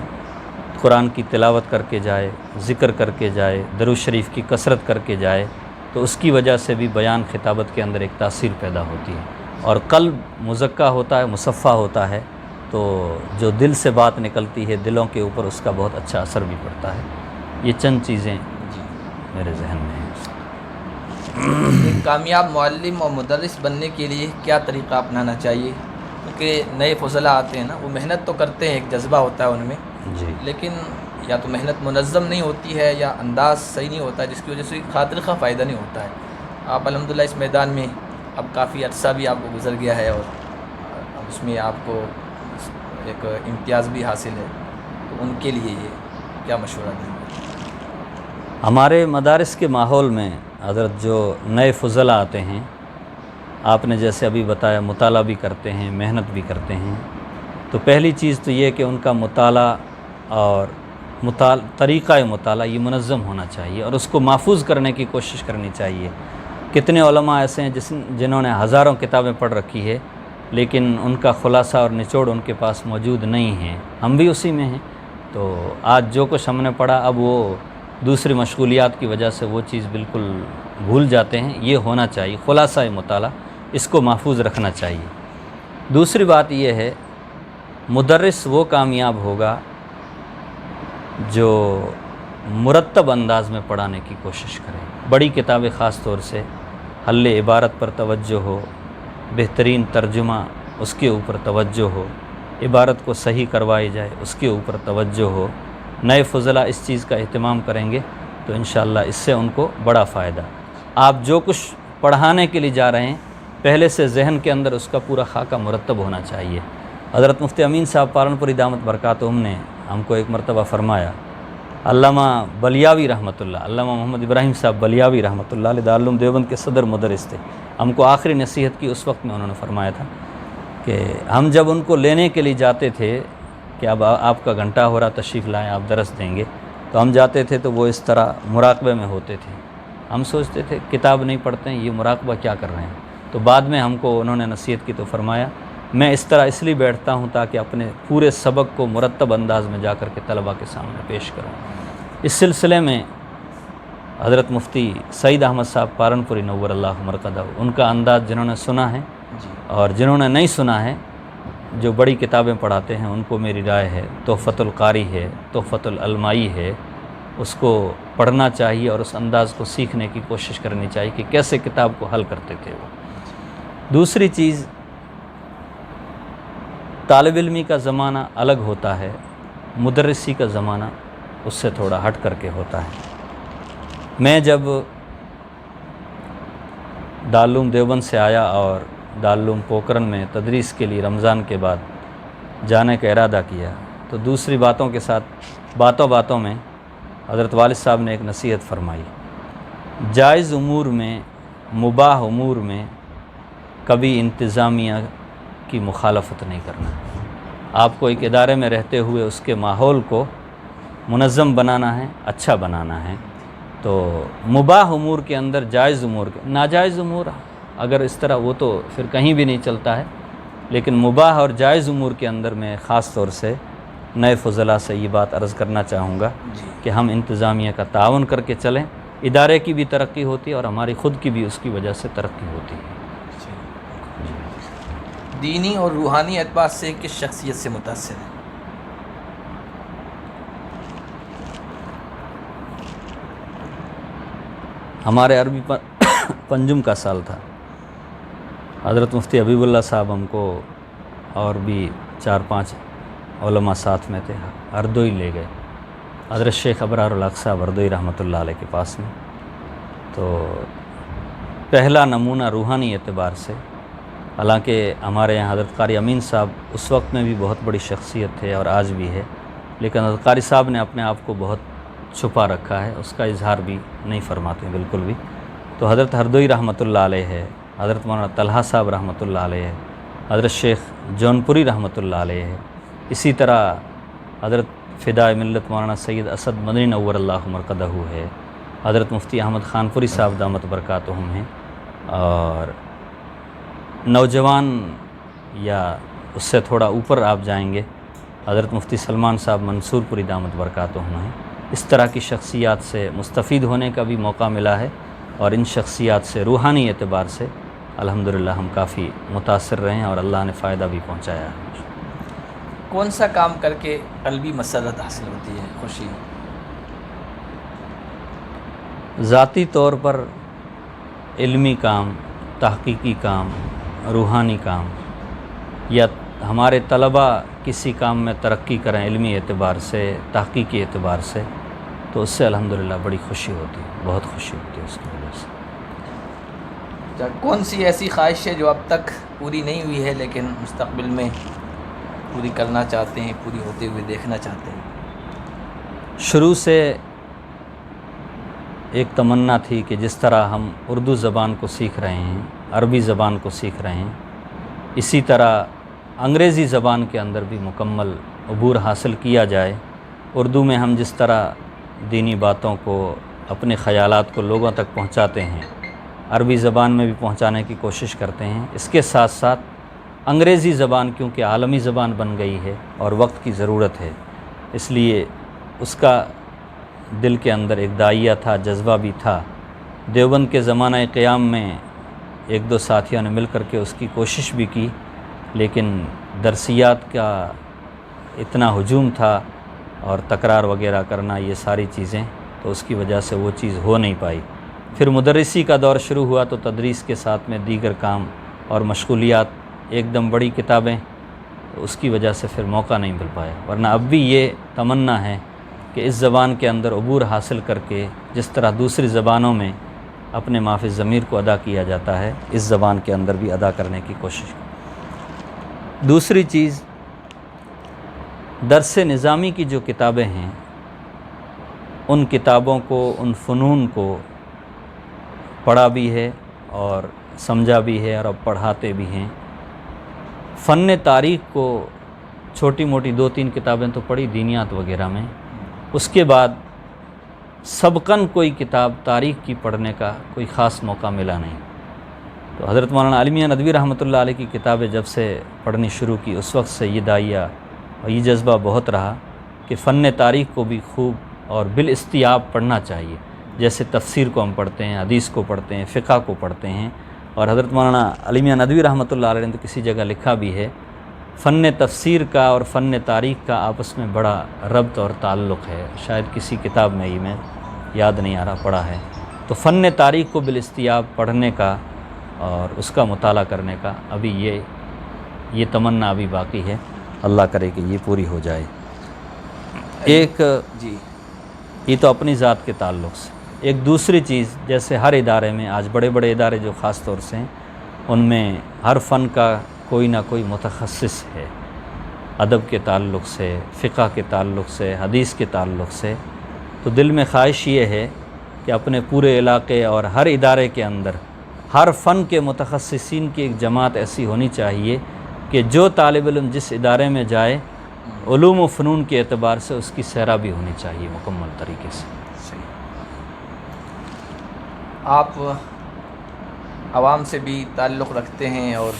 S2: قرآن کی تلاوت کر کے جائے، ذکر کر کے جائے، درود شریف کی کثرت کر کے جائے، تو اس کی وجہ سے بھی بیان خطابت کے اندر ایک تاثیر پیدا ہوتی ہے، اور قلب مزکہ ہوتا ہے، مصفہ ہوتا ہے، تو جو دل سے بات نکلتی ہے دلوں کے اوپر اس کا بہت اچھا اثر بھی پڑتا ہے۔ یہ چند چیزیں میرے ذہن میں ہیں۔
S1: ایک کامیاب معلم اور مدرس بننے کے لیے کیا طریقہ اپنانا چاہیے؟ کیونکہ نئے فضلاء آتے ہیں نا، وہ محنت تو کرتے ہیں، ایک جذبہ ہوتا ہے ان میں،
S2: جی
S1: لیکن یا تو محنت منظم نہیں ہوتی ہے یا انداز صحیح نہیں ہوتا ہے، جس کی وجہ سے خاطر خواہ فائدہ نہیں ہوتا ہے۔ آپ الحمدللہ اس میدان میں اب کافی عرصہ بھی آپ کو گزر گیا ہے، اور اب اس میں آپ کو ایک امتیاز بھی حاصل ہے، تو ان کے لیے یہ کیا مشورہ دیں گے؟
S2: ہمارے مدارس کے ماحول میں حضرت جو نئے فضلاء آتے ہیں، آپ نے جیسے ابھی بتایا مطالعہ بھی کرتے ہیں، محنت بھی کرتے ہیں، تو پہلی چیز تو یہ کہ ان کا مطالعہ اور طریقہ مطالعہ یہ منظم ہونا چاہیے اور اس کو محفوظ کرنے کی کوشش کرنی چاہیے۔ کتنے علماء ایسے ہیں جنہوں نے ہزاروں کتابیں پڑھ رکھی ہے، لیکن ان کا خلاصہ اور نچوڑ ان کے پاس موجود نہیں ہے۔ ہم بھی اسی میں ہیں، تو آج جو کچھ ہم نے پڑھا اب وہ دوسری مشغولیات کی وجہ سے وہ چیز بالکل بھول جاتے ہیں۔ یہ ہونا چاہیے، خلاصہ مطالعہ اس کو محفوظ رکھنا چاہیے۔ دوسری بات یہ ہے، مدرس وہ کامیاب ہوگا جو مرتب انداز میں پڑھانے کی کوشش کرے۔ بڑی کتابیں خاص طور سے حل عبارت پر توجہ ہو، بہترین ترجمہ اس کے اوپر توجہ ہو، عبارت کو صحیح کروائی جائے اس کے اوپر توجہ ہو۔ نئے فضلاء اس چیز کا اہتمام کریں گے تو انشاءاللہ اس سے ان کو بڑا فائدہ۔ آپ جو کچھ پڑھانے کے لیے جا رہے ہیں پہلے سے ذہن کے اندر اس کا پورا خاکہ مرتب ہونا چاہیے۔ حضرت مفتی امین صاحب پالنپوری دامت برکاتہم نے ہم کو ایک مرتبہ فرمایا، علامہ بلیاوی رحمۃ اللہ، علامہ محمد ابراہیم صاحب بلیاوی رحمۃ اللہ علیہ دارالعلوم دیوبند کے صدر مدرس تھے، ہم کو آخری نصیحت کی اس وقت میں انہوں نے فرمایا تھا کہ ہم جب ان کو لینے کے لیے جاتے تھے کہ اب آپ کا گھنٹہ ہو رہا، تشریف لائیں، آپ درس دیں گے، تو ہم جاتے تھے تو وہ اس طرح مراقبے میں ہوتے تھے۔ ہم سوچتے تھے کتاب نہیں پڑھتے ہیں، یہ مراقبہ کیا کر رہے ہیں؟ تو بعد میں ہم کو انہوں نے نصیحت کی تو فرمایا میں اس طرح اس لیے بیٹھتا ہوں تاکہ اپنے پورے سبق کو مرتب انداز میں جا کر کے طلباء کے سامنے پیش کروں۔ اس سلسلے میں حضرت مفتی سعید احمد صاحب پالنپوری نور اللہ مرقدہ، ان کا انداز جنہوں نے سنا ہے اور جنہوں نے نہیں سنا ہے، جو بڑی کتابیں پڑھاتے ہیں، ان کو میری رائے ہے تحفۃ القاری ہے، تحفۃ العلمائی ہے، اس کو پڑھنا چاہیے اور اس انداز کو سیکھنے کی کوشش کرنی چاہیے کہ کیسے کتاب کو حل کرتے تھے وہ۔ دوسری چیز، طالب علمی کا زمانہ الگ ہوتا ہے، مدرسی کا زمانہ اس سے تھوڑا ہٹ کر کے ہوتا ہے۔ میں جب دارالعلوم دیوبند سے آیا اور دارالعلوم پوکرن میں تدریس کے لیے رمضان کے بعد جانے کا ارادہ کیا، تو دوسری باتوں کے ساتھ باتوں میں حضرت والد صاحب نے ایک نصیحت فرمائی، جائز امور میں، مباح امور میں کبھی انتظامیہ کی مخالفت نہیں کرنا۔ آپ کو ایک ادارے میں رہتے ہوئے اس کے ماحول کو منظم بنانا ہے، اچھا بنانا ہے، تو مباح امور کے اندر جائز امور کے، ناجائز امور اگر اس طرح وہ تو پھر کہیں بھی نہیں چلتا ہے، لیکن مباح اور جائز امور کے اندر میں خاص طور سے نئے فضلاء سے یہ بات عرض کرنا چاہوں گا کہ ہم انتظامیہ کا تعاون کر کے چلیں، ادارے کی بھی ترقی ہوتی ہے اور ہماری خود کی بھی اس کی وجہ سے ترقی ہوتی ہے۔
S1: دینی اور روحانی اعتبار سے کس شخصیت سے متاثر ہے؟
S2: ہمارے عربی پنجم کا سال تھا، حضرت مفتی حبیب اللہ صاحب ہم کو اور بھی 4-5 علماء ساتھ میں تھے، ہردوئی لے گئے، حضرت شیخ ابرار الحق صاحب ہردوئی رحمۃ اللہ علیہ کے پاس میں۔ تو پہلا نمونہ روحانی اعتبار سے، حالانکہ ہمارے یہاں حضرت قاری امین صاحب اس وقت میں بھی بہت بڑی شخصیت تھے اور آج بھی ہے، لیکن حضرت قاری صاحب نے اپنے آپ کو بہت چھپا رکھا ہے، اس کا اظہار بھی نہیں فرماتے بالکل بھی۔ تو حضرت ہردوئی رحمۃ اللہ علیہ ہے، حضرت مولانا طلحہ صاحب رحمۃ اللہ علیہ ہے، حضرت شیخ جونپوری رحمۃ اللہ علیہ ہے، اسی طرح حضرت فدائے ملت مولانا سید اسد مدنی نور اللہ مرقدہ ہے، حضرت مفتی احمد خانپوری صاحب دامت برکاتہم ہیں، اور نوجوان یا اس سے تھوڑا اوپر آپ جائیں گے حضرت مفتی سلمان صاحب منصور پوری دامت برکاتہم ہیں۔ اس طرح کی شخصیات سے مستفید ہونے کا بھی موقع ملا ہے اور ان شخصیات سے روحانی اعتبار سے الحمدللہ ہم کافی متاثر رہے ہیں اور اللہ نے فائدہ بھی پہنچایا ہے۔
S1: کون سا کام کر کے قلبی مسرت حاصل ہوتی ہے، خوشی؟
S2: ذاتی طور پر علمی کام، تحقیقی کام، روحانی کام، یا ہمارے طلباء کسی کام میں ترقی کریں علمی اعتبار سے، تحقیقی اعتبار سے، تو اس سے الحمدللہ بڑی خوشی ہوتی ہے، بہت خوشی ہوتی ہے اس کی وجہ سے۔
S1: کون سی ایسی خواہش ہے جو اب تک پوری نہیں ہوئی ہے لیکن مستقبل میں پوری کرنا چاہتے ہیں، پوری ہوتے ہوئے دیکھنا چاہتے ہیں؟
S2: شروع سے ایک تمنا تھی کہ جس طرح ہم اردو زبان کو سیکھ رہے ہیں، عربی زبان کو سیکھ رہے ہیں، اسی طرح انگریزی زبان کے اندر بھی مکمل عبور حاصل کیا جائے۔ اردو میں ہم جس طرح دینی باتوں کو، اپنے خیالات کو لوگوں تک پہنچاتے ہیں، عربی زبان میں بھی پہنچانے کی کوشش کرتے ہیں۔ اس کے ساتھ ساتھ انگریزی زبان کیونکہ عالمی زبان بن گئی ہے اور وقت کی ضرورت ہے، اس لیے اس کا دل کے اندر ایک داعیہ تھا، جذبہ بھی تھا۔ دیوبند کے زمانہ قیام میں ایک دو ساتھیوں نے مل کر کے اس کی کوشش بھی کی، لیکن درسیات کا اتنا ہجوم تھا اور تکرار وغیرہ کرنا، یہ ساری چیزیں، تو اس کی وجہ سے وہ چیز ہو نہیں پائی۔ پھر مدرسی کا دور شروع ہوا تو تدریس کے ساتھ میں دیگر کام اور مشغولیات، ایک دم بڑی کتابیں، اس کی وجہ سے پھر موقع نہیں مل پایا۔ ورنہ اب بھی یہ تمنا ہے کہ اس زبان کے اندر عبور حاصل کر کے جس طرح دوسری زبانوں میں اپنے ما فی الضمیر کو ادا کیا جاتا ہے، اس زبان کے اندر بھی ادا کرنے کی کوشش۔ دوسری چیز، درس نظامی کی جو کتابیں ہیں، ان کتابوں کو، ان فنون کو پڑھا بھی ہے اور سمجھا بھی ہے اور اب پڑھاتے بھی ہیں۔ فن تاریخ کو چھوٹی موٹی 2-3 کتابیں تو پڑھی دینیات وغیرہ میں، اس کے بعد سبقاً کوئی کتاب تاریخ کی پڑھنے کا کوئی خاص موقع ملا نہیں۔ تو حضرت مولانا علی میاں ندوی رحمۃ اللہ علیہ کی کتابیں جب سے پڑھنی شروع کی، اس وقت سے یہ داعیہ اور یہ جذبہ بہت رہا کہ فن تاریخ کو بھی خوب اور بالاستیاب پڑھنا چاہیے۔ جیسے تفسیر کو ہم پڑھتے ہیں، حدیث کو پڑھتے ہیں، فقہ کو پڑھتے ہیں، اور حضرت مولانا علی میاں ندوی رحمۃ اللہ علیہ نے تو کسی جگہ لکھا بھی ہے، فن تفسیر کا اور فن تاریخ کا آپس میں بڑا ربط اور تعلق ہے۔ شاید کسی کتاب میں ہی میں یاد نہیں آ رہا پڑھا ہے۔ تو فن تاریخ کو بالاستیاب پڑھنے کا اور اس کا مطالعہ کرنے کا ابھی یہ تمنا ابھی باقی ہے، اللہ کرے کہ یہ پوری ہو جائے۔ ایک
S1: جی،
S2: یہ تو اپنی ذات کے تعلق سے۔ ایک دوسری چیز، جیسے ہر ادارے میں آج بڑے بڑے ادارے جو خاص طور سے ہیں، ان میں ہر فن کا کوئی نہ کوئی متخصص ہے، ادب کے تعلق سے، فقہ کے تعلق سے، حدیث کے تعلق سے۔ تو دل میں خواہش یہ ہے کہ اپنے پورے علاقے اور ہر ادارے کے اندر ہر فن کے متخصصین کی ایک جماعت ایسی ہونی چاہیے کہ جو طالب علم جس ادارے میں جائے، علوم و فنون کے اعتبار سے اس کی سیرابی ہونی چاہیے مکمل طریقے سے۔
S1: صحیح۔ آپ عوام سے بھی تعلق رکھتے ہیں اور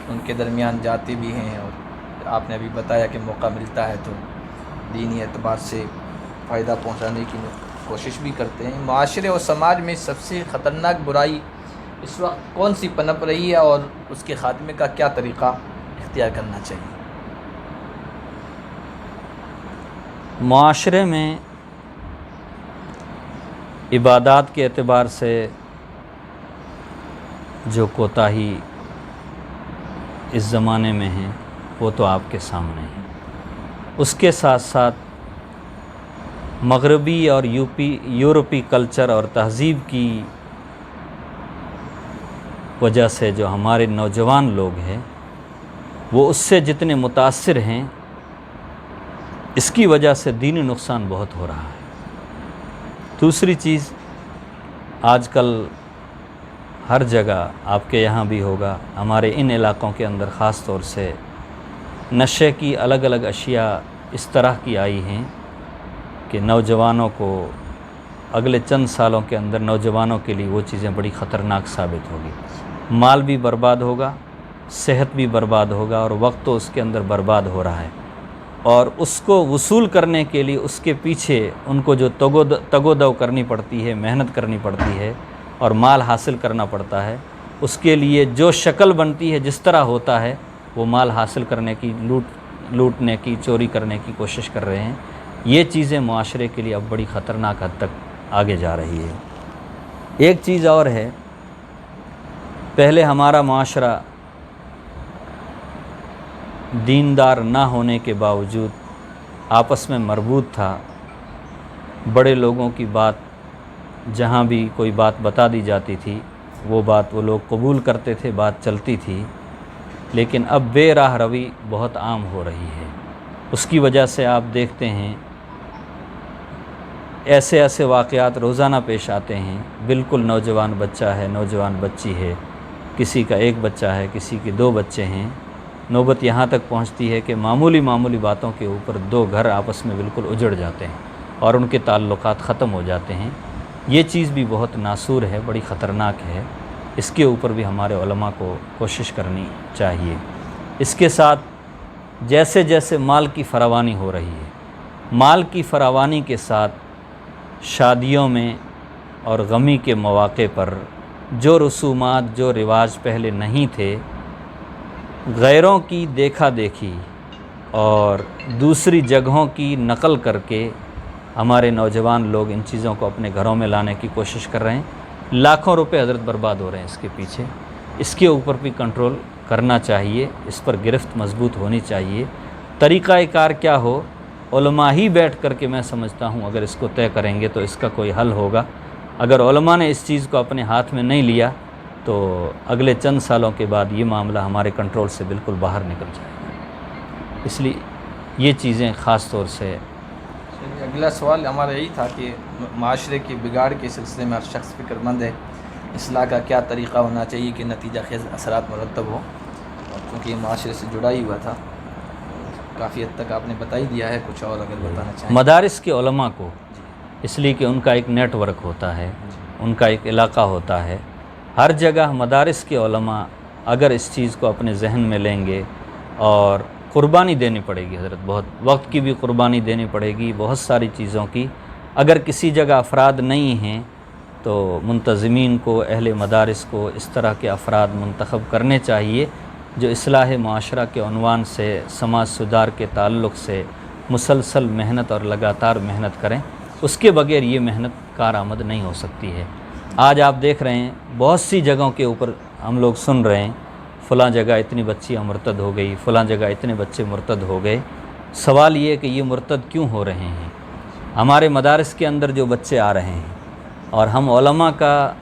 S1: ان کے درمیان جاتے بھی ہیں، اور آپ نے ابھی بتایا کہ موقع ملتا ہے تو دینی اعتبار سے فائدہ پہنچانے کی کوشش بھی کرتے ہیں۔ معاشرے اور سماج میں سب سے خطرناک برائی اس وقت کون سی پنپ رہی ہے اور اس کے خاتمے کا کیا طریقہ اختیار کرنا چاہیے؟
S2: معاشرے میں عبادات کے اعتبار سے جو کوتاہی اس زمانے میں ہے وہ تو آپ کے سامنے ہے۔ اس کے ساتھ ساتھ مغربی اور یورپی کلچر اور تہذیب کی وجہ سے جو ہمارے نوجوان لوگ ہیں وہ اس سے جتنے متاثر ہیں، اس کی وجہ سے دینی نقصان بہت ہو رہا ہے۔ دوسری چیز، آج کل ہر جگہ، آپ کے یہاں بھی ہوگا، ہمارے ان علاقوں کے اندر خاص طور سے نشے کی الگ الگ اشیاء اس طرح کی آئی ہیں کہ نوجوانوں کو اگلے چند سالوں کے اندر نوجوانوں کے لیے وہ چیزیں بڑی خطرناک ثابت ہوگی۔ مال بھی برباد ہوگا، صحت بھی برباد ہوگا، اور وقت تو اس کے اندر برباد ہو رہا ہے، اور اس کو وصول کرنے کے لیے اس کے پیچھے ان کو جو تگ و دو کرنی پڑتی ہے، محنت کرنی پڑتی ہے اور مال حاصل کرنا پڑتا ہے، اس کے لیے جو شکل بنتی ہے، جس طرح ہوتا ہے، وہ مال حاصل کرنے کی، لوٹنے کی، چوری کرنے کی کوشش کر رہے ہیں۔ یہ چیزیں معاشرے کے لیے اب بڑی خطرناک حد تک آگے جا رہی ہے۔ ایک چیز اور ہے، پہلے ہمارا معاشرہ دیندار نہ ہونے کے باوجود آپس میں مربوط تھا۔ بڑے لوگوں کی بات، جہاں بھی کوئی بات بتا دی جاتی تھی، وہ بات وہ لوگ قبول کرتے تھے، بات چلتی تھی۔ لیکن اب بے راہ روی بہت عام ہو رہی ہے۔ اس کی وجہ سے آپ دیکھتے ہیں ایسے ایسے واقعات روزانہ پیش آتے ہیں، بالکل نوجوان بچہ ہے، نوجوان بچی ہے، کسی کا ایک بچہ ہے، کسی کے 2 بچے ہیں، نوبت یہاں تک پہنچتی ہے کہ معمولی باتوں کے اوپر 2 گھر آپس میں بالکل اجڑ جاتے ہیں اور ان کے تعلقات ختم ہو جاتے ہیں۔ یہ چیز بھی بہت ناسور ہے، بڑی خطرناک ہے، اس کے اوپر بھی ہمارے علماء کو کوشش کرنی چاہیے۔ اس کے ساتھ جیسے جیسے مال کی فراوانی ہو رہی ہے، مال کی فراوانی کے ساتھ شادیوں میں اور غمی کے مواقع پر جو رسومات، جو رواج پہلے نہیں تھے، غیروں کی دیکھا دیکھی اور دوسری جگہوں کی نقل کر کے ہمارے نوجوان لوگ ان چیزوں کو اپنے گھروں میں لانے کی کوشش کر رہے ہیں۔ لاکھوں روپے حضرت برباد ہو رہے ہیں اس کے پیچھے۔ اس کے اوپر بھی کنٹرول کرنا چاہیے، اس پر گرفت مضبوط ہونی چاہیے۔ طریقہ کار کیا ہو، علماء ہی بیٹھ کر کے میں سمجھتا ہوں اگر اس کو طے کریں گے تو اس کا کوئی حل ہوگا۔ اگر علماء نے اس چیز کو اپنے ہاتھ میں نہیں لیا تو اگلے چند سالوں کے بعد یہ معاملہ ہمارے کنٹرول سے بالکل باہر نکل جائے گا۔ اس لیے یہ چیزیں خاص طور سے
S1: اگلا سوال ہمارا یہی تھا کہ معاشرے کے بگاڑ کے سلسلے میں ہر شخص فکر مند ہے، اصلاح کا کیا طریقہ ہونا چاہیے کہ نتیجہ خیز اثرات مرتب ہو، اور چونکہ یہ معاشرے سے جڑا ہی ہوا تھا کافی حد تک آپ نے بتا ہی دیا ہے، کچھ اور اگر بتانا چاہیں۔
S2: مدارس کے علماء کو، اس لیے کہ ان کا ایک نیٹ ورک ہوتا ہے، ان کا ایک علاقہ ہوتا ہے، ہر جگہ مدارس کے علماء اگر اس چیز کو اپنے ذہن میں لیں گے، اور قربانی دینی پڑے گی حضرت، بہت وقت کی بھی قربانی دینی پڑے گی، بہت ساری چیزوں کی۔ اگر کسی جگہ افراد نہیں ہیں تو منتظمین کو، اہل مدارس کو اس طرح کے افراد منتخب کرنے چاہیے جو اصلاح معاشرہ کے عنوان سے، سماج سدھار کے تعلق سے مسلسل محنت اور لگاتار محنت کریں۔ اس کے بغیر یہ محنت کارآمد نہیں ہو سکتی ہے۔ آج آپ دیکھ رہے ہیں بہت سی جگہوں کے اوپر ہم لوگ سن رہے ہیں فلاں جگہ اتنی بچیاں مرتد ہو گئی، فلاں جگہ اتنے بچے مرتد ہو گئے۔ سوال یہ ہے کہ یہ مرتد کیوں ہو رہے ہیں؟ ہمارے مدارس کے اندر جو بچے آ رہے ہیں اور ہم علماء کا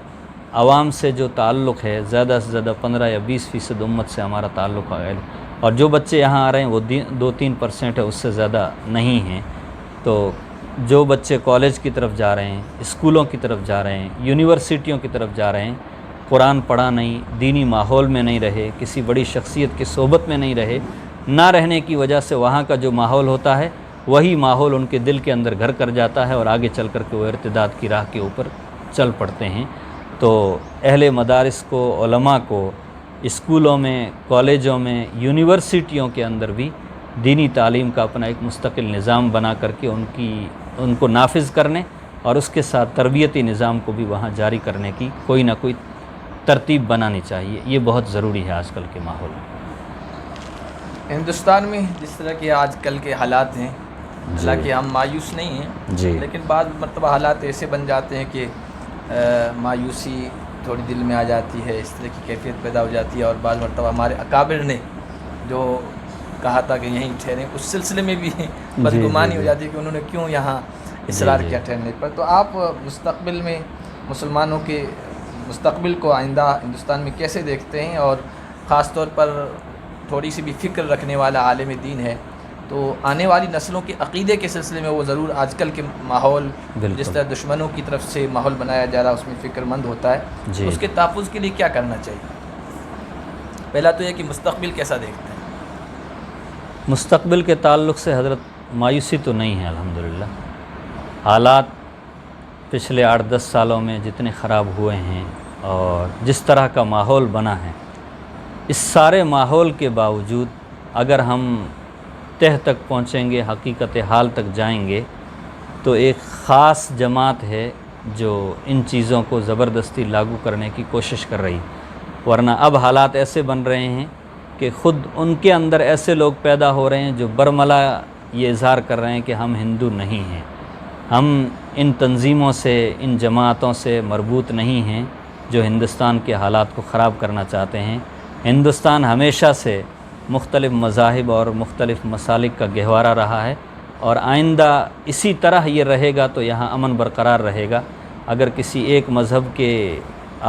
S2: عوام سے جو تعلق ہے، زیادہ سے زیادہ 15 یا 20% امت سے ہمارا تعلق ہے، اور جو بچے یہاں آ رہے ہیں وہ 2-3% ہے، اس سے زیادہ نہیں ہیں۔ تو جو بچے کالج کی طرف جا رہے ہیں، اسکولوں کی طرف جا رہے ہیں، یونیورسٹیوں کی طرف جا رہے ہیں، قرآن پڑھا نہیں، دینی ماحول میں نہیں رہے، کسی بڑی شخصیت کی صحبت میں نہیں رہے، نہ رہنے کی وجہ سے وہاں کا جو ماحول ہوتا ہے وہی ماحول ان کے دل کے اندر گھر کر جاتا ہے، اور آگے چل کر کے وہ ارتداد کی راہ کے اوپر چل پڑتے ہیں۔ تو اہل مدارس کو، علماء کو اسکولوں میں، کالجوں میں، یونیورسٹیوں کے اندر بھی دینی تعلیم کا اپنا ایک مستقل نظام بنا کر کے ان کو نافذ کرنے، اور اس کے ساتھ تربیتی نظام کو بھی وہاں جاری کرنے کی کوئی نہ کوئی ترتیب بنانی چاہیے۔ یہ بہت ضروری ہے آج کل کے ماحول میں۔
S1: ہندوستان میں جس طرح کے آج کل کے حالات ہیں، حالانکہ ہم مایوس نہیں ہیں، لیکن بعض مرتبہ حالات ایسے بن جاتے ہیں کہ مایوسی تھوڑی دل میں آ جاتی ہے، اس طرح کی کیفیت پیدا ہو جاتی ہے، اور بعض مرتبہ ہمارے اکابر نے جو کہا تھا کہ یہیں ٹھہریں، اس سلسلے میں بھی بدگمانی ہو جاتی ہے کہ انہوں نے کیوں یہاں اصرار کیا ٹھہرنے پر۔ تو آپ مستقبل میں مسلمانوں کے مستقبل کو آئندہ ہندوستان میں کیسے دیکھتے ہیں؟ اور خاص طور پر تھوڑی سی بھی فکر رکھنے والا عالم دین ہے تو آنے والی نسلوں کے عقیدے کے سلسلے میں وہ ضرور آج کل کے ماحول جس طرح دشمنوں کی طرف سے ماحول بنایا جا رہا ہے اس میں فکر مند ہوتا ہے، اس کے تحفظ کے لیے کیا کرنا چاہیے؟ پہلا تو یہ کہ مستقبل کیسا دیکھتے ہیں؟
S2: مستقبل کے تعلق سے حضرت مایوسی تو نہیں ہے الحمدللہ۔ حالات پچھلے 8-10 سالوں میں جتنے خراب ہوئے ہیں اور جس طرح کا ماحول بنا ہے، اس سارے ماحول کے باوجود اگر ہم تہ تک پہنچیں گے، حقیقت حال تک جائیں گے، تو ایک خاص جماعت ہے جو ان چیزوں کو زبردستی لاگو کرنے کی کوشش کر رہی، ورنہ اب حالات ایسے بن رہے ہیں کہ خود ان کے اندر ایسے لوگ پیدا ہو رہے ہیں جو برملا یہ اظہار کر رہے ہیں کہ ہم ہندو نہیں ہیں، ہم ان تنظیموں سے، ان جماعتوں سے مربوط نہیں ہیں جو ہندوستان کے حالات کو خراب کرنا چاہتے ہیں۔ ہندوستان ہمیشہ سے مختلف مذاہب اور مختلف مسالک کا گہوارہ رہا ہے، اور آئندہ اسی طرح یہ رہے گا تو یہاں امن برقرار رہے گا۔ اگر کسی ایک مذہب کے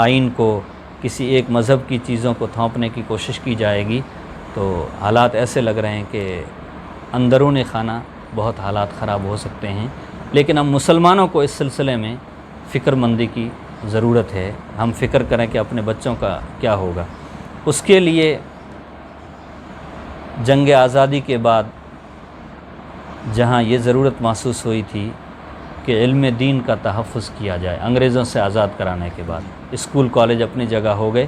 S2: آئین کو، کسی ایک مذہب کی چیزوں کو تھوپنے کی کوشش کی جائے گی تو حالات ایسے لگ رہے ہیں کہ اندرون خانہ بہت حالات خراب ہو سکتے ہیں۔ لیکن اب مسلمانوں کو اس سلسلے میں فکر مندی کی ضرورت ہے. ہم فکر کریں کہ اپنے بچوں کا کیا ہوگا. اس کے لیے جنگ آزادی کے بعد جہاں یہ ضرورت محسوس ہوئی تھی کہ علم دین کا تحفظ کیا جائے انگریزوں سے آزاد کرانے کے بعد، اسکول کالج اپنی جگہ ہو گئے،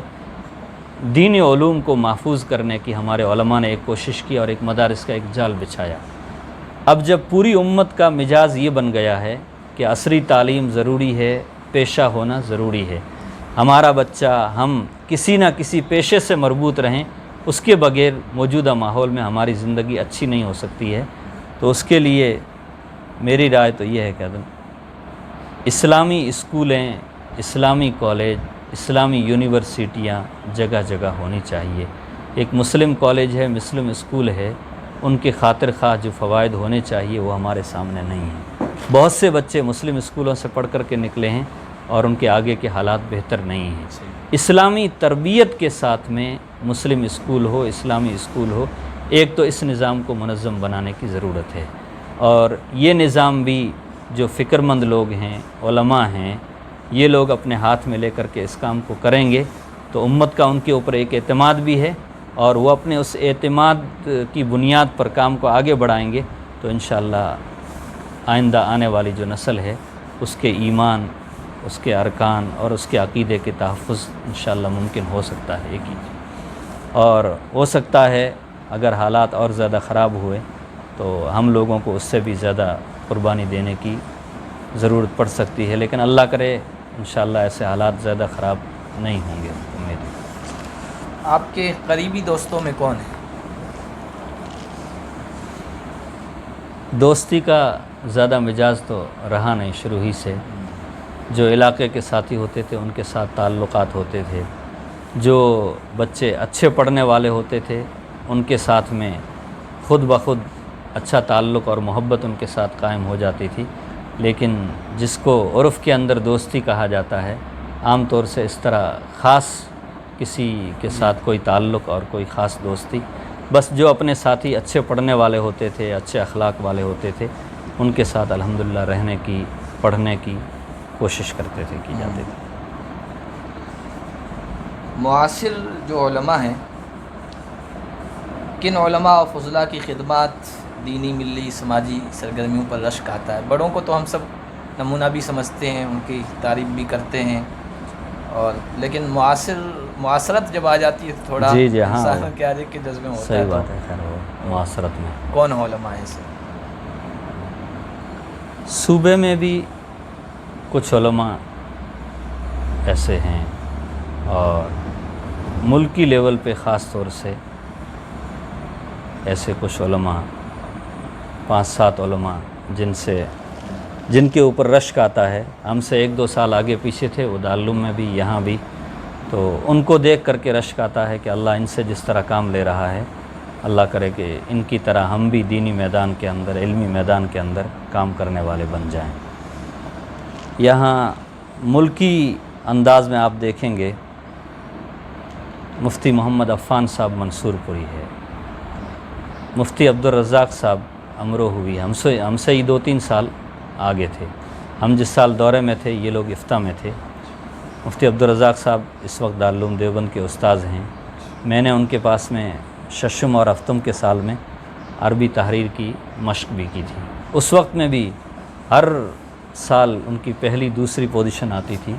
S2: دینی علوم کو محفوظ کرنے کی ہمارے علماء نے ایک کوشش کی اور ایک مدارس کا ایک جال بچھایا. اب جب پوری امت کا مزاج یہ بن گیا ہے کہ عصری تعلیم ضروری ہے، پیشہ ہونا ضروری ہے، ہمارا بچہ ہم کسی نہ کسی پیشے سے مربوط رہیں، اس کے بغیر موجودہ ماحول میں ہماری زندگی اچھی نہیں ہو سکتی ہے. تو اس کے لیے میری رائے تو یہ ہے کہ اسلامی اسکولیں، اسلامی کالج، اسلامی یونیورسٹیاں جگہ جگہ ہونی چاہیے. ایک مسلم کالج ہے، مسلم اسکول ہے، ان کے خاطر خواہ جو فوائد ہونے چاہیے وہ ہمارے سامنے نہیں ہیں. بہت سے بچے مسلم اسکولوں سے پڑھ کر کے نکلے ہیں اور ان کے آگے کے حالات بہتر نہیں ہیں. اسلامی تربیت کے ساتھ میں مسلم اسکول ہو، اسلامی اسکول ہو، ایک تو اس نظام کو منظم بنانے کی ضرورت ہے. اور یہ نظام بھی جو فکر مند لوگ ہیں، علماء ہیں، یہ لوگ اپنے ہاتھ میں لے کر کے اس کام کو کریں گے تو امت کا ان کے اوپر ایک اعتماد بھی ہے، اور وہ اپنے اس اعتماد کی بنیاد پر کام کو آگے بڑھائیں گے تو انشاءاللہ آئندہ آنے والی جو نسل ہے اس کے ایمان، اس کے ارکان اور اس کے عقیدے کے تحفظ انشاءاللہ ممکن ہو سکتا ہے. ایک ہی اور ہو سکتا ہے اگر حالات اور زیادہ خراب ہوئے تو ہم لوگوں کو اس سے بھی زیادہ قربانی دینے کی ضرورت پڑ سکتی ہے، لیکن اللہ کرے انشاءاللہ ایسے حالات زیادہ خراب نہیں ہوں گے. امید ہے.
S1: آپ کے قریبی دوستوں میں کون ہے؟
S2: دوستی کا زیادہ مزاج تو رہا نہیں شروع ہی سے. جو علاقے کے ساتھی ہوتے تھے ان کے ساتھ تعلقات ہوتے تھے، جو بچے اچھے پڑھنے والے ہوتے تھے ان کے ساتھ میں خود بخود اچھا تعلق اور محبت ان کے ساتھ قائم ہو جاتی تھی. لیکن جس کو عرف کے اندر دوستی کہا جاتا ہے، عام طور سے اس طرح خاص کسی کے ساتھ کوئی تعلق اور کوئی خاص دوستی، بس جو اپنے ساتھی اچھے پڑھنے والے ہوتے تھے، اچھے اخلاق والے ہوتے تھے، ان کے ساتھ الحمدللہ رہنے کی، پڑھنے کی کوشش کرتے تھے، کی جاتی تھی.
S1: معاصر جو علماء ہیں، کن علماء و فضلاء کی خدمات دینی، ملی، سماجی سرگرمیوں پر رشک آتا ہے؟ بڑوں کو تو ہم سب نمونہ بھی سمجھتے ہیں، ان کی تعریف بھی کرتے ہیں، اور لیکن معاصرت جب آ جاتی ہے تو تھوڑا
S2: جی ہاں،
S1: انسان کے آگے کے جذبے میں ہوتا ہے.
S2: صحیح بات ہے. خیر وہ معاصرت میں
S1: کون علماء ہیں سر؟
S2: صوبے میں بھی کچھ علماء ایسے ہیں، اور ملکی لیول پہ خاص طور سے ایسے کچھ علماء، 5-7 علماء جن کے اوپر رشک آتا ہے. ہم سے 1-2 سال آگے پیچھے تھے وہ دارالعلوم میں بھی، یہاں بھی، تو ان کو دیکھ کر کے رشک آتا ہے کہ اللہ ان سے جس طرح کام لے رہا ہے، اللہ کرے کہ ان کی طرح ہم بھی دینی میدان کے اندر، علمی میدان کے اندر کام کرنے والے بن جائیں. یہاں ملکی انداز میں آپ دیکھیں گے مفتی محمد عفان صاحب منصور پوری ہے، مفتی عبدالرزاق صاحب امرو ہوئی، ہم سے ہی 2-3 سال آگے تھے. ہم جس سال دورے میں تھے یہ لوگ افتاح میں تھے. مفتی عبدالرزاق صاحب اس وقت دارالعلوم دیوبند کے استاذ ہیں. میں نے ان کے پاس میں ششم اور ہفتم کے سال میں عربی تحریر کی مشق بھی کی تھی. اس وقت میں بھی ہر سال ان کی پہلی دوسری پوزیشن آتی تھی.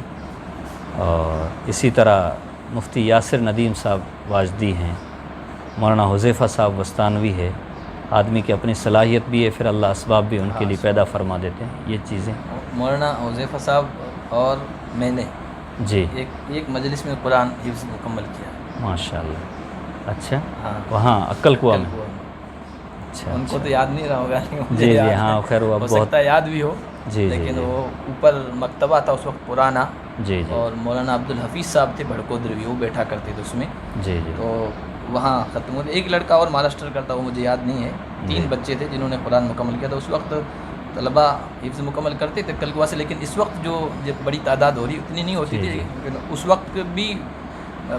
S2: اور اسی طرح مفتی یاسر ندیم صاحب واجدی ہیں، مولانا حذیفہ صاحب وستانوی ہے. آدمی کی اپنی صلاحیت بھی ہے، پھر اللہ اسباب بھی ان کے لیے پیدا فرما دیتے ہیں. یہ چیزیں
S1: مولانا حذیفہ صاحب اور میں نے
S2: جی
S1: ایک مجلس میں قرآن حفظ مکمل کیا.
S2: ماشاء اللہ. اچھا،
S1: ہاں،
S2: وہاں عقل کوہ میں. اچھا،
S1: ان کو تو یاد نہیں رہا ہوگا.
S2: جی ہاں، خیر وہ
S1: ہو
S2: بہت
S1: سکتا ہے یاد بھی ہو،
S2: جی
S1: لیکن وہ اوپر مکتبہ تھا اس وقت پرانا،
S2: جی
S1: اور مولانا عبدالحفیظ صاحب تھے بھڑکودروی، وہ بیٹھا کرتے تھے اس میں.
S2: جی
S1: تو وہاں ختم ہو. ایک لڑکا اور مہاراشٹر کا تھا، وہ مجھے یاد نہیں ہے. 3 بچے تھے جنہوں نے قرآن مکمل کیا تھا. اس وقت طلبہ حفظ مکمل کرتے تھے کل سے، لیکن اس وقت جو بڑی تعداد ہو رہی اتنی نہیں ہوتی تھی. لیکن اس وقت بھی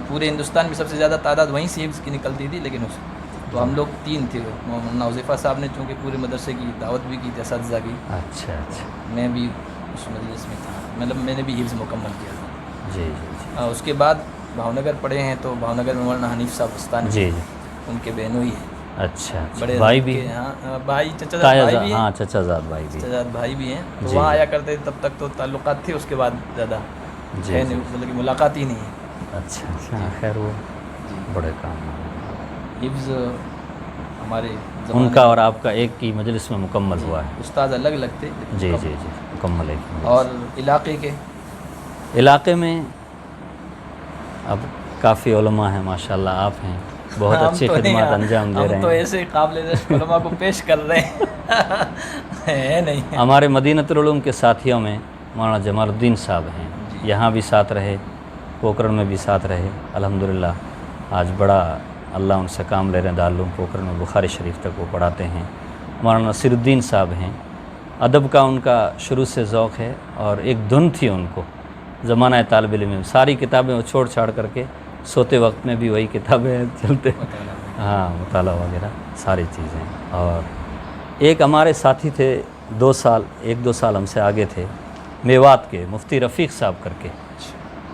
S1: پورے ہندوستان میں سب سے زیادہ تعداد وہیں سے حفظ کی نکلتی تھی. لیکن تو ہم لوگ 3 تھے. مولانا حذیفہ صاحب نے چونکہ پورے مدرسے کی دعوت بھی کی تھی، اساتذہ کی.
S2: اچھا اچھا.
S1: میں بھی اس مجلس میں تھا، مطلب میں نے بھی حفظ مکمل کیا تھا.
S2: جی جی جی.
S1: اس کے بعد بھاؤ نگر پڑھے ہیں، تو بھاؤ نگر میں مولانا حنیف صاحب استانی
S2: جی جی.
S1: ان کے بہنوئی ہیں.
S2: اچھا اچھا.
S1: بڑے
S2: بھائی
S1: حضرت
S2: بھی
S1: کے، ہاں بھائی چچا زاد
S2: تایا
S1: بھائی بھی ہیں.
S2: ہاں چچا زاد بھائی بھی.
S1: چچا زاد بھائی بھی ہیں، تو
S2: جی.
S1: وہاں آیا کرتے تھے. تب تک تو تعلقات تھے، اس کے بعد زیادہ
S2: جی
S1: ہے
S2: جی.
S1: نہیں، مطلب کہ ملاقات ہی نہیں ہے.
S2: اچھا اچھا. خیر وہ بڑے کام ہیں.
S1: حفظ ہمارے
S2: ان
S1: زمانے
S2: کا
S1: میں
S2: اور آپ کا ایک کی مجلس میں مکمل ہوا ہے.
S1: استاد الگ الگ تھے لیکن
S2: جی
S1: مکمل.
S2: جی جی مکمل ایک مجلس.
S1: اور علاقے کے
S2: علاقے میں اب کافی علماء ہیں ماشاءاللہ. آپ ہیں بہت
S1: ہم
S2: اچھی
S1: تو نہیں،
S2: خدمات انجام دے
S1: ہم
S2: رہے
S1: تو
S2: ہیں.
S1: ایسے قابل رشک علماء کو پیش کر رہے ہیں ہے نہیں.
S2: ہمارے مدینۃ العلوم کے ساتھیوں میں مولانا جمال الدین صاحب ہیں. یہاں بھی ساتھ رہے، پوکرن میں بھی ساتھ رہے. الحمدللہ آج بڑا اللہ ان سے کام لے رہے ہیں. دارالعلوم پوکرن میں بخاری شریف تک وہ پڑھاتے ہیں. مولانا نصیر الدین صاحب ہیں. ادب کا ان کا شروع سے ذوق ہے، اور ایک دھن تھی ان کو زمانہ طالب علم میں. ساری کتابیں وہ چھوڑ چھاڑ کر کے سوتے وقت میں بھی وہی کتابیں چلتے، ہاں مطالعہ وغیرہ ساری چیزیں. اور ایک ہمارے ساتھی تھے 2 سال، 1-2 سال ہم سے آگے تھے، میوات کے مفتی رفیق صاحب کر کے.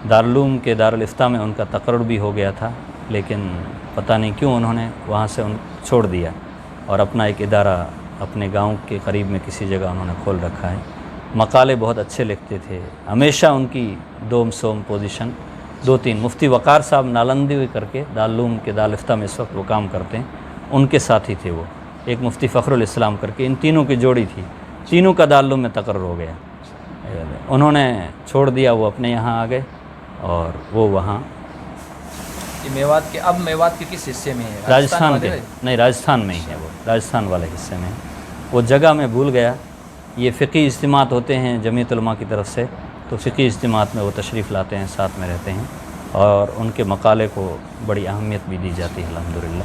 S2: دارالعلوم کے دارالافتاء میں ان کا تقرر بھی ہو گیا تھا، لیکن پتہ نہیں کیوں انہوں نے وہاں سے چھوڑ دیا اور اپنا ایک ادارہ اپنے گاؤں کے قریب میں کسی جگہ انہوں نے کھول رکھا ہے. مقالے بہت اچھے لکھتے تھے. ہمیشہ ان کی دوم سوم پوزیشن 2-3. مفتی وقار صاحب نالندی کر کے دارالعلوم کے دارالافتاء میں اس وقت وہ کام کرتے ہیں، ان کے ساتھی تھے وہ. ایک مفتی فخر الاسلام کر کے، ان تینوں کی جوڑی تھی. تینوں کا دارالعلوم میں تقرر ہو گیا. انہوں نے چھوڑ دیا، وہ اپنے یہاں آ گئے، اور وہ وہاں
S1: میوات کے، اب میوات کے کس حصے میں ہے؟
S2: راجستھان کے،
S1: والے؟
S2: نہیں راجستھان میں ہی ہے وہ، راجستھان والے حصے میں. وہ جگہ میں بھول گیا. یہ فقہی اجتماعات ہوتے ہیں جمعیت علماء کی طرف سے، تو فقہی اجتماعات میں وہ تشریف لاتے ہیں، ساتھ میں رہتے ہیں، اور ان کے مقالے کو بڑی اہمیت بھی دی جاتی ہے الحمدللہ.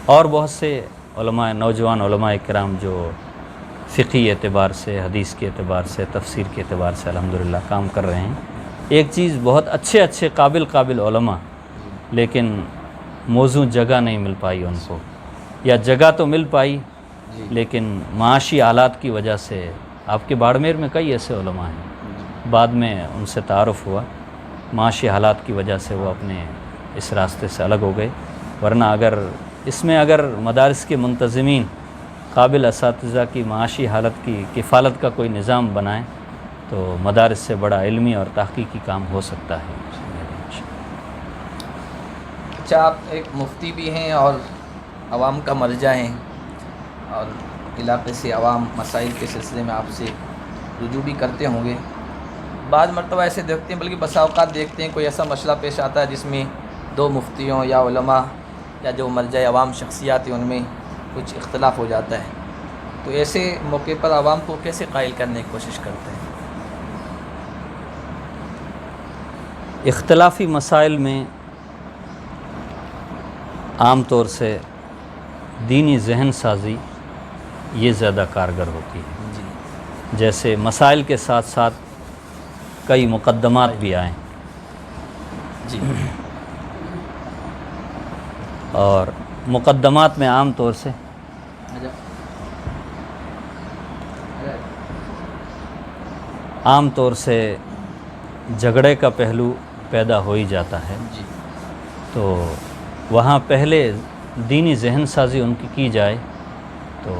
S2: اور بہت سے علماء، نوجوان علماء کرام جو فقہی اعتبار سے، حدیث کے اعتبار سے، تفسیر کے اعتبار سے الحمدللہ کام کر رہے ہیں. ایک چیز، بہت اچھے قابل علماء، لیکن موزوں جگہ نہیں مل پائی ان کو، یا جگہ تو مل پائی لیکن معاشی حالات کی وجہ سے. آپ کے باڑمیر میں کئی ایسے علماء ہیں، بعد میں ان سے تعارف ہوا، معاشی حالات کی وجہ سے وہ اپنے اس راستے سے الگ ہو گئے. ورنہ اگر مدارس کے منتظمین قابل اساتذہ کی معاشی حالت کی کفالت کا کوئی نظام بنائیں تو مدارس سے بڑا علمی اور تحقیقی کام ہو سکتا ہے.
S1: اچھا، آپ ایک مفتی بھی ہیں اور عوام کا مرجع ہیں، اور علاقے سے عوام مسائل کے سلسلے میں آپ سے رجوع بھی کرتے ہوں گے. بعض مرتبہ ایسے دیکھتے ہیں، بلکہ بسا اوقات دیکھتے ہیں کوئی ایسا مسئلہ پیش آتا ہے جس میں 2 مفتیوں یا علماء یا جو مرجع عوام شخصیات ہیں ان میں کچھ اختلاف ہو جاتا ہے، تو ایسے موقع پر عوام کو کیسے قائل کرنے کی کوشش کرتے ہیں؟
S2: اختلافی مسائل میں عام طور سے دینی ذہن سازی یہ زیادہ کارگر ہوتی ہے.
S1: جی
S2: جیسے مسائل کے ساتھ ساتھ کئی مقدمات بھی آئیں،
S1: جی
S2: اور مقدمات میں عام طور سے جھگڑے کا پہلو پیدا ہو ہی جاتا ہے.
S1: جی
S2: تو وہاں پہلے دینی ذہن سازی ان کی جائے، تو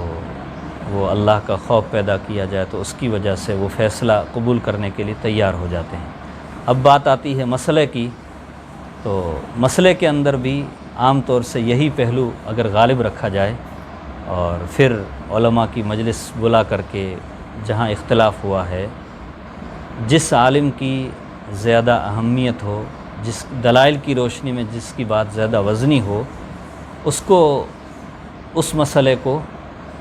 S2: وہ اللہ کا خوف پیدا کیا جائے، تو اس کی وجہ سے وہ فیصلہ قبول کرنے کے لیے تیار ہو جاتے ہیں. اب بات آتی ہے مسئلے کی، تو مسئلے کے اندر بھی عام طور سے یہی پہلو اگر غالب رکھا جائے، اور پھر علماء کی مجلس بلا کر کے جہاں اختلاف ہوا ہے، جس عالم کی زیادہ اہمیت ہو، جس دلائل کی روشنی میں جس کی بات زیادہ وزنی ہو، اس کو، اس مسئلے کو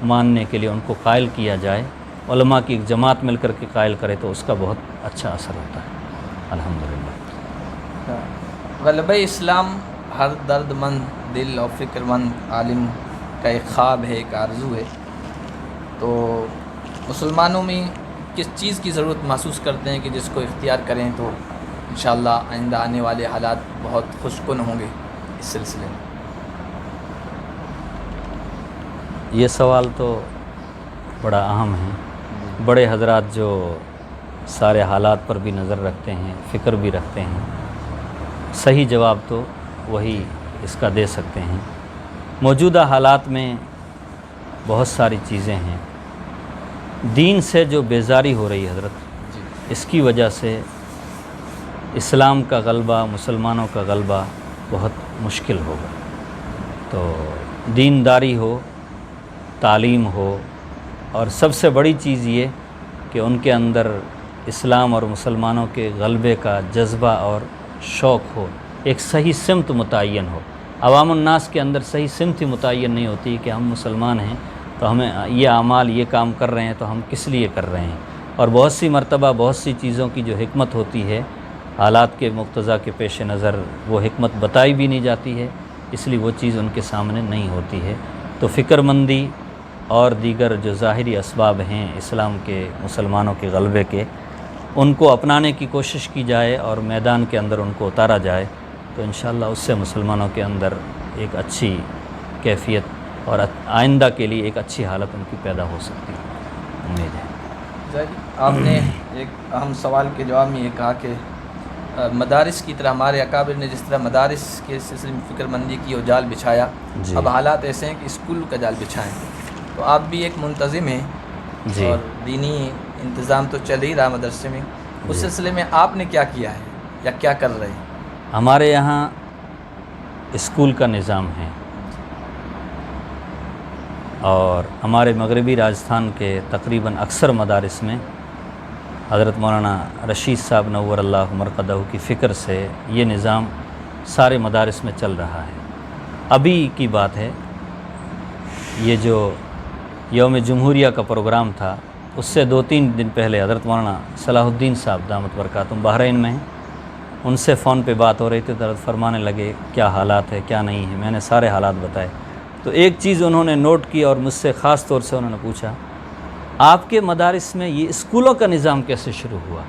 S2: ماننے کے لیے ان کو قائل کیا جائے. علماء کی ایک جماعت مل کر کے قائل کرے تو اس کا بہت اچھا اثر ہوتا ہے الحمدللہ.
S1: غلبہ اسلام ہر درد مند دل اور فکر مند عالم کا ایک خواب ہے، ایک آرزو ہے. تو مسلمانوں میں کس چیز کی ضرورت محسوس کرتے ہیں کہ جس کو اختیار کریں تو انشاءاللہ آئندہ آنے والے حالات بہت خوش کن ہوں گے اس سلسلے میں؟
S2: یہ سوال تو بڑا اہم ہے. بڑے حضرات جو سارے حالات پر بھی نظر رکھتے ہیں، فکر بھی رکھتے ہیں، صحیح جواب تو وہی اس کا دے سکتے ہیں. موجودہ حالات میں بہت ساری چیزیں ہیں. دین سے جو بیزاری ہو رہی ہے حضرت، اس کی وجہ سے اسلام کا غلبہ، مسلمانوں کا غلبہ بہت مشکل ہوگا. تو دینداری ہو، تعلیم ہو، اور سب سے بڑی چیز یہ کہ ان کے اندر اسلام اور مسلمانوں کے غلبے کا جذبہ اور شوق ہو، ایک صحیح سمت متعین ہو. عوام الناس کے اندر صحیح سمت ہی متعین نہیں ہوتی کہ ہم مسلمان ہیں تو ہمیں یہ اعمال، یہ کام کر رہے ہیں تو ہم کس لیے کر رہے ہیں. اور بہت سی مرتبہ بہت سی چیزوں کی جو حکمت ہوتی ہے، حالات کے مقتضا کے پیش نظر وہ حکمت بتائی بھی نہیں جاتی ہے، اس لیے وہ چیز ان کے سامنے نہیں ہوتی ہے. تو فکر مندی اور دیگر جو ظاہری اسباب ہیں اسلام کے، مسلمانوں کے غلبے کے، ان کو اپنانے کی کوشش کی جائے اور میدان کے اندر ان کو اتارا جائے تو انشاءاللہ اس سے مسلمانوں کے اندر ایک اچھی کیفیت اور آئندہ کے لیے ایک اچھی حالت ان کی پیدا ہو سکتی ہے. امید ہے.
S1: آپ نے ایک اہم سوال کے جواب میں یہ کہا کہ مدارس کی طرح ہمارے اکابر نے جس طرح مدارس کے سلسلے میں فکر مندی کی اور جال بچھایا،
S2: جی.
S1: اب حالات ایسے ہیں کہ اسکول کا جال بچھائیں. تو آپ بھی ایک منتظم ہیں
S2: جی.
S1: اور دینی انتظام تو چل ہی رہا مدرسے میں، اس سلسلے میں آپ نے کیا کیا ہے یا کیا کر رہے ہیں؟
S2: ہمارے یہاں اسکول کا نظام ہے اور ہمارے مغربی راجستھان کے تقریباً اکثر مدارس میں حضرت مولانا رشید صاحب نور اللہ مرقدہ کی فکر سے یہ نظام سارے مدارس میں چل رہا ہے. ابھی کی بات ہے، یہ جو یوم جمہوریہ کا پروگرام تھا اس سے 2-3 دن پہلے حضرت مولانا صلاح الدین صاحب دامت برکاتہم بحرین میں ہیں. ان سے فون پہ بات ہو رہی تھی، حضرت فرمانے لگے کیا حالات ہے کیا نہیں ہے. میں نے سارے حالات بتائے تو ایک چیز انہوں نے نوٹ کی اور مجھ سے خاص طور سے انہوں نے پوچھا، آپ کے مدارس میں یہ اسکولوں کا نظام کیسے شروع ہوا؟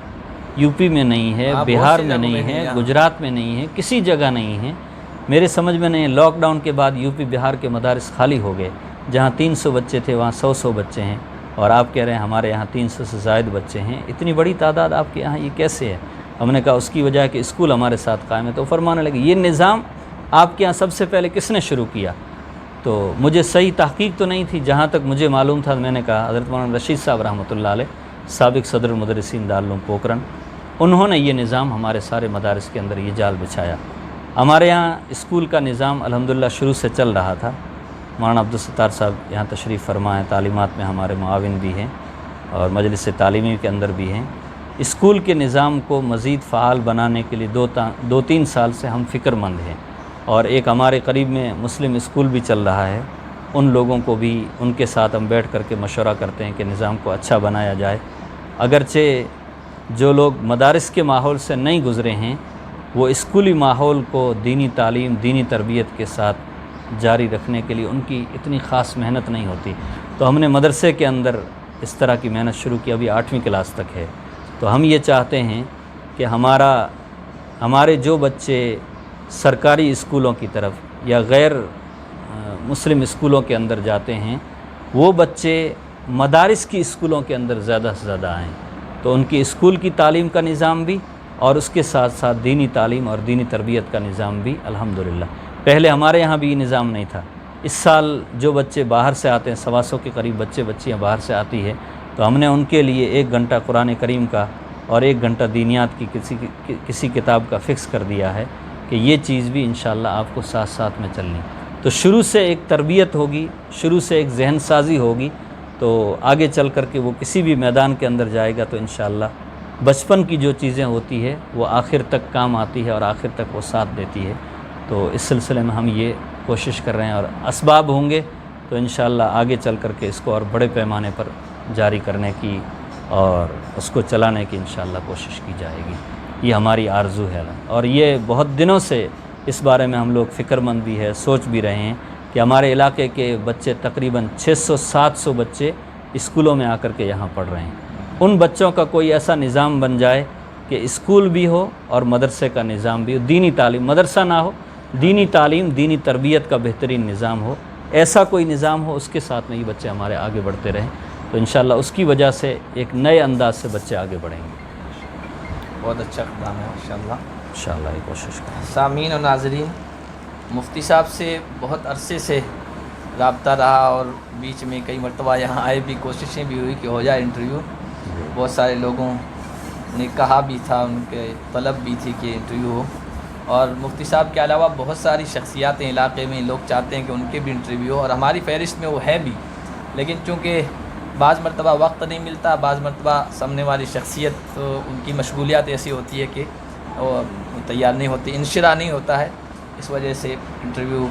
S2: یو پی میں نہیں ہے، بہار میں نہیں ہے، گجرات میں نہیں ہے، کسی جگہ نہیں ہے. میرے سمجھ میں نہیں. لاک ڈاؤن کے بعد یو پی بہار کے مدارس خالی ہو گئے. جہاں 300 بچے تھے وہاں 100 بچے ہیں، اور آپ کہہ رہے ہیں ہمارے یہاں 300 سے زائد بچے ہیں. اتنی بڑی تعداد آپ کے یہاں یہ کیسے ہے؟ ہم نے کہا اس کی وجہ ہے کہ اسکول ہمارے ساتھ قائم ہے. تو فرمانے لگے یہ نظام آپ کے یہاں سب سے پہلے کس نے شروع کیا؟ تو مجھے صحیح تحقیق تو نہیں تھی، جہاں تک مجھے معلوم تھا میں نے کہا حضرت مولانا رشید صاحب رحمۃ اللہ علیہ، سابق صدر المدرسین دارالعلوم پوکرن، انہوں نے یہ نظام ہمارے سارے مدارس کے اندر یہ جال بچھایا. ہمارے یہاں اسکول کا نظام الحمدللہ شروع سے چل رہا تھا. مولانا عبدالستار صاحب یہاں تشریف فرما ہیں، تعلیمات میں ہمارے معاون بھی ہیں اور مجلس تعلیمی کے اندر بھی ہیں. اسکول کے نظام کو مزید فعال بنانے کے لیے 2-3 سال سے ہم فکر مند ہیں، اور ایک ہمارے قریب میں مسلم اسکول بھی چل رہا ہے. ان لوگوں کو بھی ان کے ساتھ ہم بیٹھ کر کے مشورہ کرتے ہیں کہ نظام کو اچھا بنایا جائے. اگرچہ جو لوگ مدارس کے ماحول سے نہیں گزرے ہیں وہ اسکولی ماحول کو دینی تعلیم، دینی تربیت کے ساتھ جاری رکھنے کے لیے ان کی اتنی خاص محنت نہیں ہوتی. تو ہم نے مدرسے کے اندر اس طرح کی محنت شروع کی، ابھی 8ویں کلاس تک ہے. تو ہم یہ چاہتے ہیں کہ ہمارے جو بچے سرکاری اسکولوں کی طرف یا غیر مسلم اسکولوں کے اندر جاتے ہیں وہ بچے مدارس کی اسکولوں کے اندر زیادہ سے زیادہ آئیں. تو ان کی اسکول کی تعلیم کا نظام بھی اور اس کے ساتھ ساتھ دینی تعلیم اور دینی تربیت کا نظام بھی الحمدللہ. پہلے ہمارے یہاں بھی یہ نظام نہیں تھا. اس سال جو بچے باہر سے آتے ہیں، 125 کے قریب بچیاں باہر سے آتی ہے، تو ہم نے ان کے لیے 1 گھنٹہ قرآن کریم کا اور 1 گھنٹہ دینیات کی کسی کتاب کا فکس کر دیا ہے کہ یہ چیز بھی انشاءاللہ آپ کو ساتھ ساتھ میں چلنی. تو شروع سے ایک تربیت ہوگی، شروع سے ایک ذہن سازی ہوگی، تو آگے چل کر کے وہ کسی بھی میدان کے اندر جائے گا تو انشاءاللہ بچپن کی جو چیزیں ہوتی ہے وہ آخر تک کام آتی ہے اور آخر تک وہ ساتھ دیتی ہے. تو اس سلسلے میں ہم یہ کوشش کر رہے ہیں، اور اسباب ہوں گے تو انشاءاللہ آگے چل کر کے اس کو اور بڑے پیمانے پر جاری کرنے کی اور اس کو چلانے کی انشاءاللہ کوشش کی جائے گی. یہ ہماری آرزو ہے، اور یہ بہت دنوں سے اس بارے میں ہم لوگ فکر مند بھی ہے، سوچ بھی رہے ہیں کہ ہمارے علاقے کے بچے تقریباً 600-700 بچے اسکولوں میں آ کر کے یہاں پڑھ رہے ہیں. ان بچوں کا کوئی ایسا نظام بن جائے کہ اسکول بھی ہو اور مدرسے کا نظام بھی ہو، دینی تعلیم، مدرسہ نہ ہو، دینی تعلیم، دینی تربیت کا بہترین نظام ہو. ایسا کوئی نظام ہو، اس کے ساتھ میں یہ بچے ہمارے آگے بڑھتے رہیں، تو انشاءاللہ اس کی وجہ سے ایک نئے انداز سے بچے آگے بڑھیں گے۔
S1: بہت اچھا اقدام ہے ماشاءاللہ۔
S2: انشاءاللہ یہ کوشش کریں۔
S1: سامعین و ناظرین، مفتی صاحب سے بہت عرصے سے رابطہ رہا اور بیچ میں کئی مرتبہ یہاں آئے بھی، کوششیں بھی ہوئی کہ ہو جائے انٹرویو۔ بہت سارے لوگوں نے کہا بھی تھا، ان کے طلب بھی تھی کہ انٹرویو ہو، اور مفتی صاحب کے علاوہ بہت ساری شخصیات علاقے میں لوگ چاہتے ہیں کہ ان کے بھی انٹرویو ہو، اور ہماری فہرست میں وہ ہے بھی، لیکن چونکہ بعض مرتبہ وقت نہیں ملتا، بعض مرتبہ سامنے والی شخصیت تو ان کی مشغولیات ایسی ہوتی ہے کہ وہ تیار نہیں ہوتی، انشراح نہیں ہوتا ہے، اس وجہ سے انٹرویو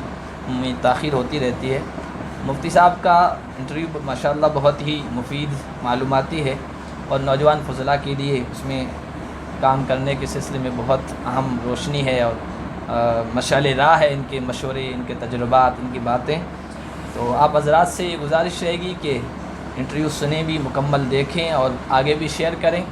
S1: میں تاخیر ہوتی رہتی ہے۔ مفتی صاحب کا انٹرویو ماشاءاللہ بہت ہی مفید معلوماتی ہے، اور نوجوان فضلاء کے لیے اس میں کام کرنے کے سلسلے میں بہت اہم روشنی ہے، اور مشعل راہ ہے ان کے مشورے، ان کے تجربات، ان کی باتیں۔ تو آپ حضرات سے یہ گزارش رہے گی کہ انٹرویو سنیں بھی، مکمل دیکھیں اور آگے بھی شیئر کریں،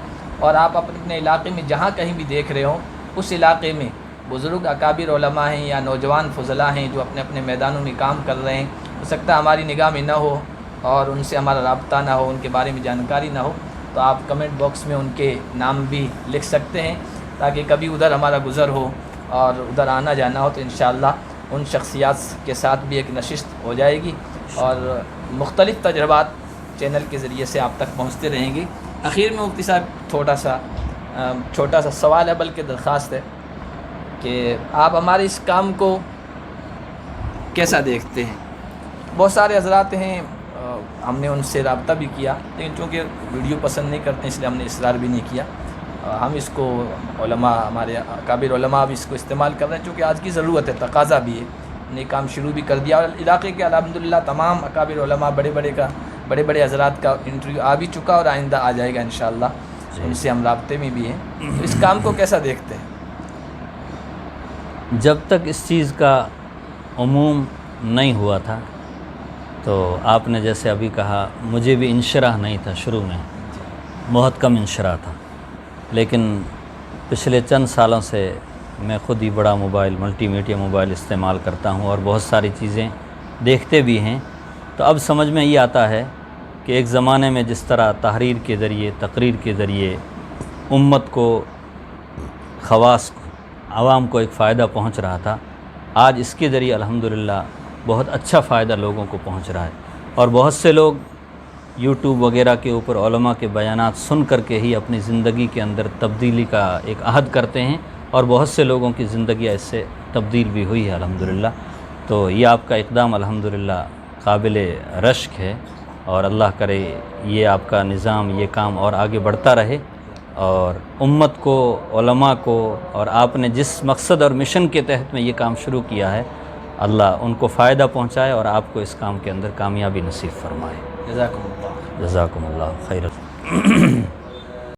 S1: اور آپ اپنے علاقے میں جہاں کہیں بھی دیکھ رہے ہوں، اس علاقے میں بزرگ اکابر علماء ہیں یا نوجوان فضلاء ہیں جو اپنے اپنے میدانوں میں کام کر رہے ہیں، ہو سکتا ہے ہماری نگاہ میں نہ ہو اور ان سے ہمارا رابطہ نہ ہو، ان کے بارے میں جانکاری نہ ہو، تو آپ کمنٹ باکس میں ان کے نام بھی لکھ سکتے ہیں، تاکہ کبھی ادھر ہمارا گزر ہو اور ادھر آنا جانا ہو تو انشاءاللہ ان شخصیات کے ساتھ بھی ایک نشست ہو جائے گی، اور مختلف تجربات چینل کے ذریعے سے آپ تک پہنچتے رہیں گے۔ اخیر میں مفتی صاحب چھوٹا سا سوال ہے، بلکہ درخواست ہے کہ آپ ہمارے اس کام کو کیسا دیکھتے ہیں؟ بہت سارے حضرات ہیں، ہم نے ان سے رابطہ بھی کیا، لیکن چونکہ ویڈیو پسند نہیں کرتے اس لیے ہم نے اصرار بھی نہیں کیا۔ ہم اس کو علماء، ہمارے اکابر علماء بھی اس کو استعمال کر رہے ہیں، چونکہ آج کی ضرورت ہے، تقاضا بھی ہے، نے کام شروع بھی کر دیا، اور علاقے کے الحمدللہ تمام اکابر علماء بڑے بڑے حضرات کا انٹرویو آ بھی چکا، اور آئندہ آ جائے گا انشاءاللہ، ان سے ہم رابطے میں بھی ہیں۔ تو اس کام کو کیسا دیکھتے ہیں؟
S2: جب تک اس چیز کا عموم نہیں ہوا تھا، تو آپ نے جیسے ابھی کہا، مجھے بھی انشراح نہیں تھا شروع میں، بہت کم انشراح تھا، لیکن پچھلے چند سالوں سے میں خود ہی بڑا موبائل، ملٹی میڈیا موبائل استعمال کرتا ہوں، اور بہت ساری چیزیں دیکھتے بھی ہیں، تو اب سمجھ میں یہ آتا ہے کہ ایک زمانے میں جس طرح تحریر کے ذریعے، تقریر کے ذریعے امت کو، خواص کو، عوام کو ایک فائدہ پہنچ رہا تھا، آج اس کے ذریعے الحمدللہ بہت اچھا فائدہ لوگوں کو پہنچ رہا ہے، اور بہت سے لوگ یوٹیوب وغیرہ کے اوپر علماء کے بیانات سن کر کے ہی اپنی زندگی کے اندر تبدیلی کا ایک عہد کرتے ہیں، اور بہت سے لوگوں کی زندگیاں اس سے تبدیل بھی ہوئی ہے الحمدللہ۔ تو یہ آپ کا اقدام الحمدللہ قابل رشک ہے، اور اللہ کرے یہ آپ کا نظام، یہ کام اور آگے بڑھتا رہے، اور امت کو، علماء کو، اور آپ نے جس مقصد اور مشن کے تحت میں یہ کام شروع کیا ہے، اللہ ان کو فائدہ پہنچائے اور آپ کو اس کام کے اندر کامیابی نصیب فرمائے۔
S1: جزاکم اللہ۔
S2: جزاکم اللہ خیر۔